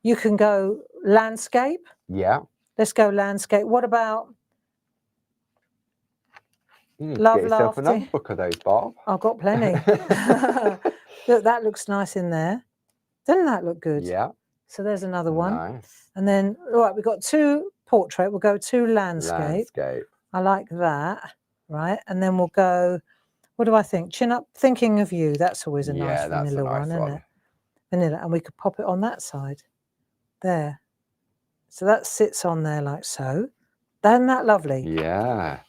You can go landscape. Yeah. Let's go landscape. What about love, yourself another book of those, Bob. I've got plenty. Look, that looks nice in there. Doesn't that look good? Yeah. So there's another one. Nice. And then, all right, we've got 2 portrait. We'll go 2 landscape. I like that. Right. And then we'll go, what do I think? Chin up, thinking of you. That's always a nice vanilla one, isn't it? Vanilla. And we could pop it on that side. There. So that sits on there like so. Isn't that lovely? Yeah.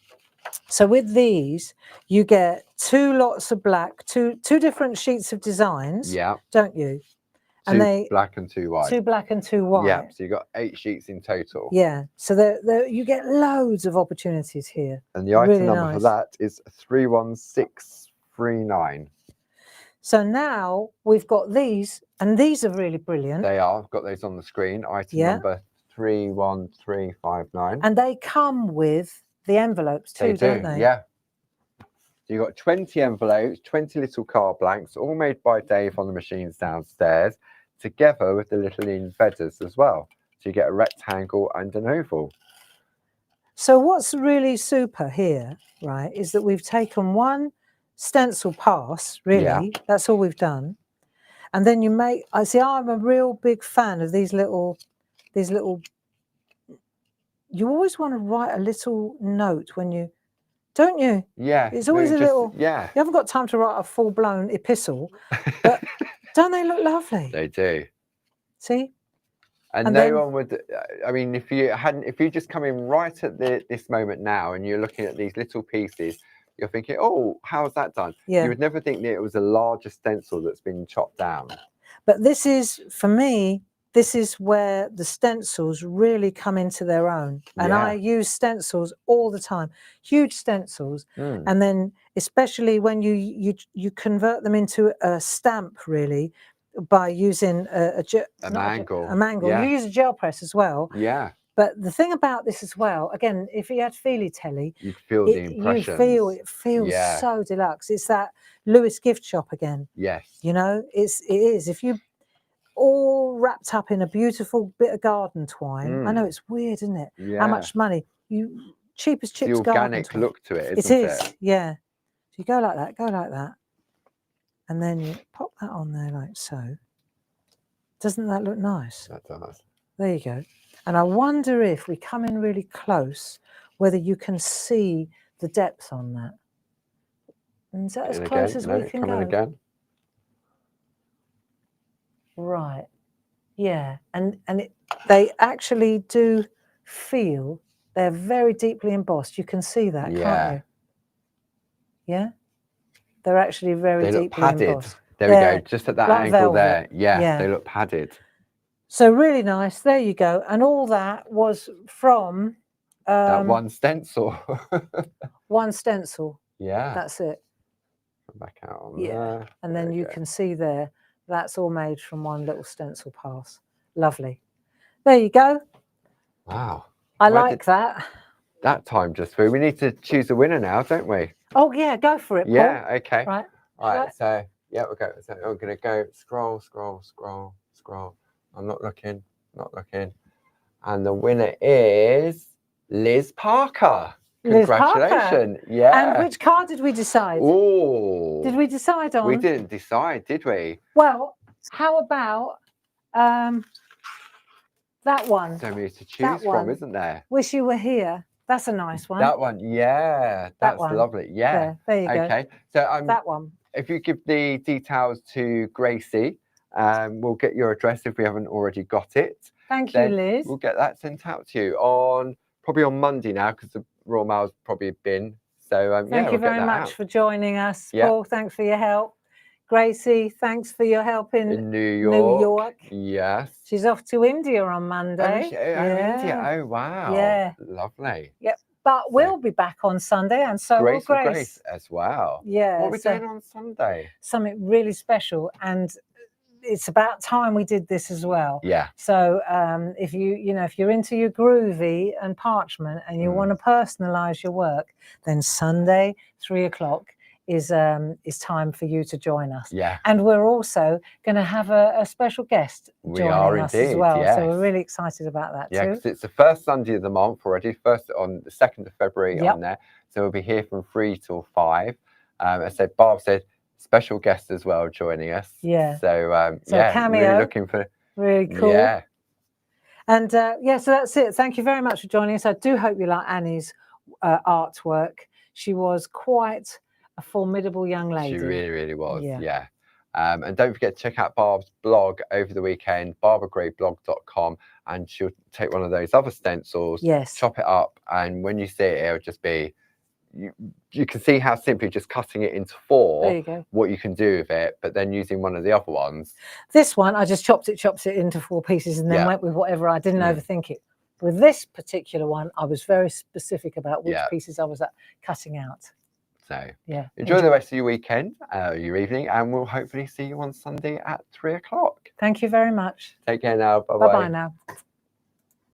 So with these, you get 2 lots of black, two different sheets of designs, don't you? And 2 black and 2 white. 2 black and 2 white. Yeah, so you got 8 sheets in total. Yeah, so there you get loads of opportunities here. And the item number for that is 31639. So now we've got these, and these are really brilliant. They are. I've got those on the screen. Item number 31359. And they come with the envelopes too, don't they? Yeah. So you've got 20 envelopes, 20 little card blanks, all made by Dave on the machines downstairs, together with the little embedders as well. So you get a rectangle and an oval. So what's really super here, right, is that we've taken one stencil pass, really, that's all we've done. And then you make, I see, I'm a real big fan of these little, you always want to write a little note when you, don't you? Yeah. It's always a little, yeah. You haven't got time to write a full-blown epistle, but don't they look lovely? They do. See? And no one would, I mean, if you just come in right at this moment now and you're looking at these little pieces, you're thinking, oh, how's that done? Yeah. You would never think that it was a larger stencil that's been chopped down. But this is, for me, this is where the stencils really come into their own. And I use stencils all the time, huge stencils. And then especially when you convert them into a stamp, really, by using a mangle. Yeah. You use a gel press as well. Yeah. But the thing about this as well, again, if you had Feely Telly, you'd feel the impressions. It feels so deluxe. It's that Lewis gift shop again. Yes. You know, it is. If you all wrapped up in a beautiful bit of garden twine, I know it's weird, isn't it? Yeah. How much money? Cheapest chips garden organic twine. look to it, isn't it? It is, yeah. So you go like that. And then you pop that on there like so. Doesn't that look nice? That does. There you go. And I wonder if we come in really close, whether you can see the depth on that. And is that as close as we can go? Come in again. Right. Yeah. And they actually do feel, they're very deeply embossed. You can see that, can't you? Yeah? They're actually very deeply embossed. There we go, just at that like angle velvet. there. Yeah, they look padded. So really nice. There you go. And all that was from that one stencil. one stencil. Yeah. That's it. Come back out on there. And then you can see there, that's all made from one little stencil pass. Lovely. There you go. Wow. I like that. That time just flew. We need to choose a winner now, don't we? Oh yeah, go for it, Paul. Yeah, okay. Right. All right, so yeah, we'll go. So I'm gonna go scroll. I'm not looking. And the winner is Liz Parker. Congratulations. Yeah. And which card did we decide? Oh. Did we decide on? We didn't decide, did we? Well, how about that one? So many to choose from, isn't there? Wish You Were Here. That's a nice one. That one, yeah. That's lovely. Yeah. There you go. Okay. So that one. If you give the details to Gracie, we'll get your address if we haven't already got it. Thank you, Liz. We'll get that sent out to you probably on Monday now, because the Royal Mail's probably been. So thank you very much for joining us, Paul. Thanks for your help. Gracie, thanks for your help in New York. Yes. She's off to India on Monday. India. Oh wow. Yeah. Lovely. Yep. But we'll be back on Sunday, and so will Grace as well. Yeah. What are we doing on Sunday? Something really special, and it's about time we did this as well. Yeah. So if you're into your groovy and parchment and you want to personalize your work, then Sunday 3 o'clock is time for you to join us. Yeah. And we're also going to have a special guest joining us as well. Yes. So we're really excited about that too. Yeah, because it's the first Sunday of the month already, first on the 2nd of February on there. So we'll be here from 3 till 5. As I said, Barb said, special guest as well joining us. Yeah. So cameo, really looking for. Really cool. Yeah. And so that's it. Thank you very much for joining us. I do hope you like Annie's artwork. She was quite a formidable young lady. She really, really was. Yeah. And don't forget to check out Barb's blog over the weekend, barbaragrayblog.com, and she'll take one of those other stencils, chop it up, and when you see it, it'll just be, you can see how simply just cutting it into 4, what you can do with it, but then using one of the other ones. This one, I just chopped it into 4 pieces and then went with whatever. I didn't overthink it. With this particular one, I was very specific about which pieces I was cutting out. So enjoy the rest of your weekend, your evening, and we'll hopefully see you on Sunday at 3 o'clock. Thank you very much. Take care now. Bye-bye. Bye-bye now.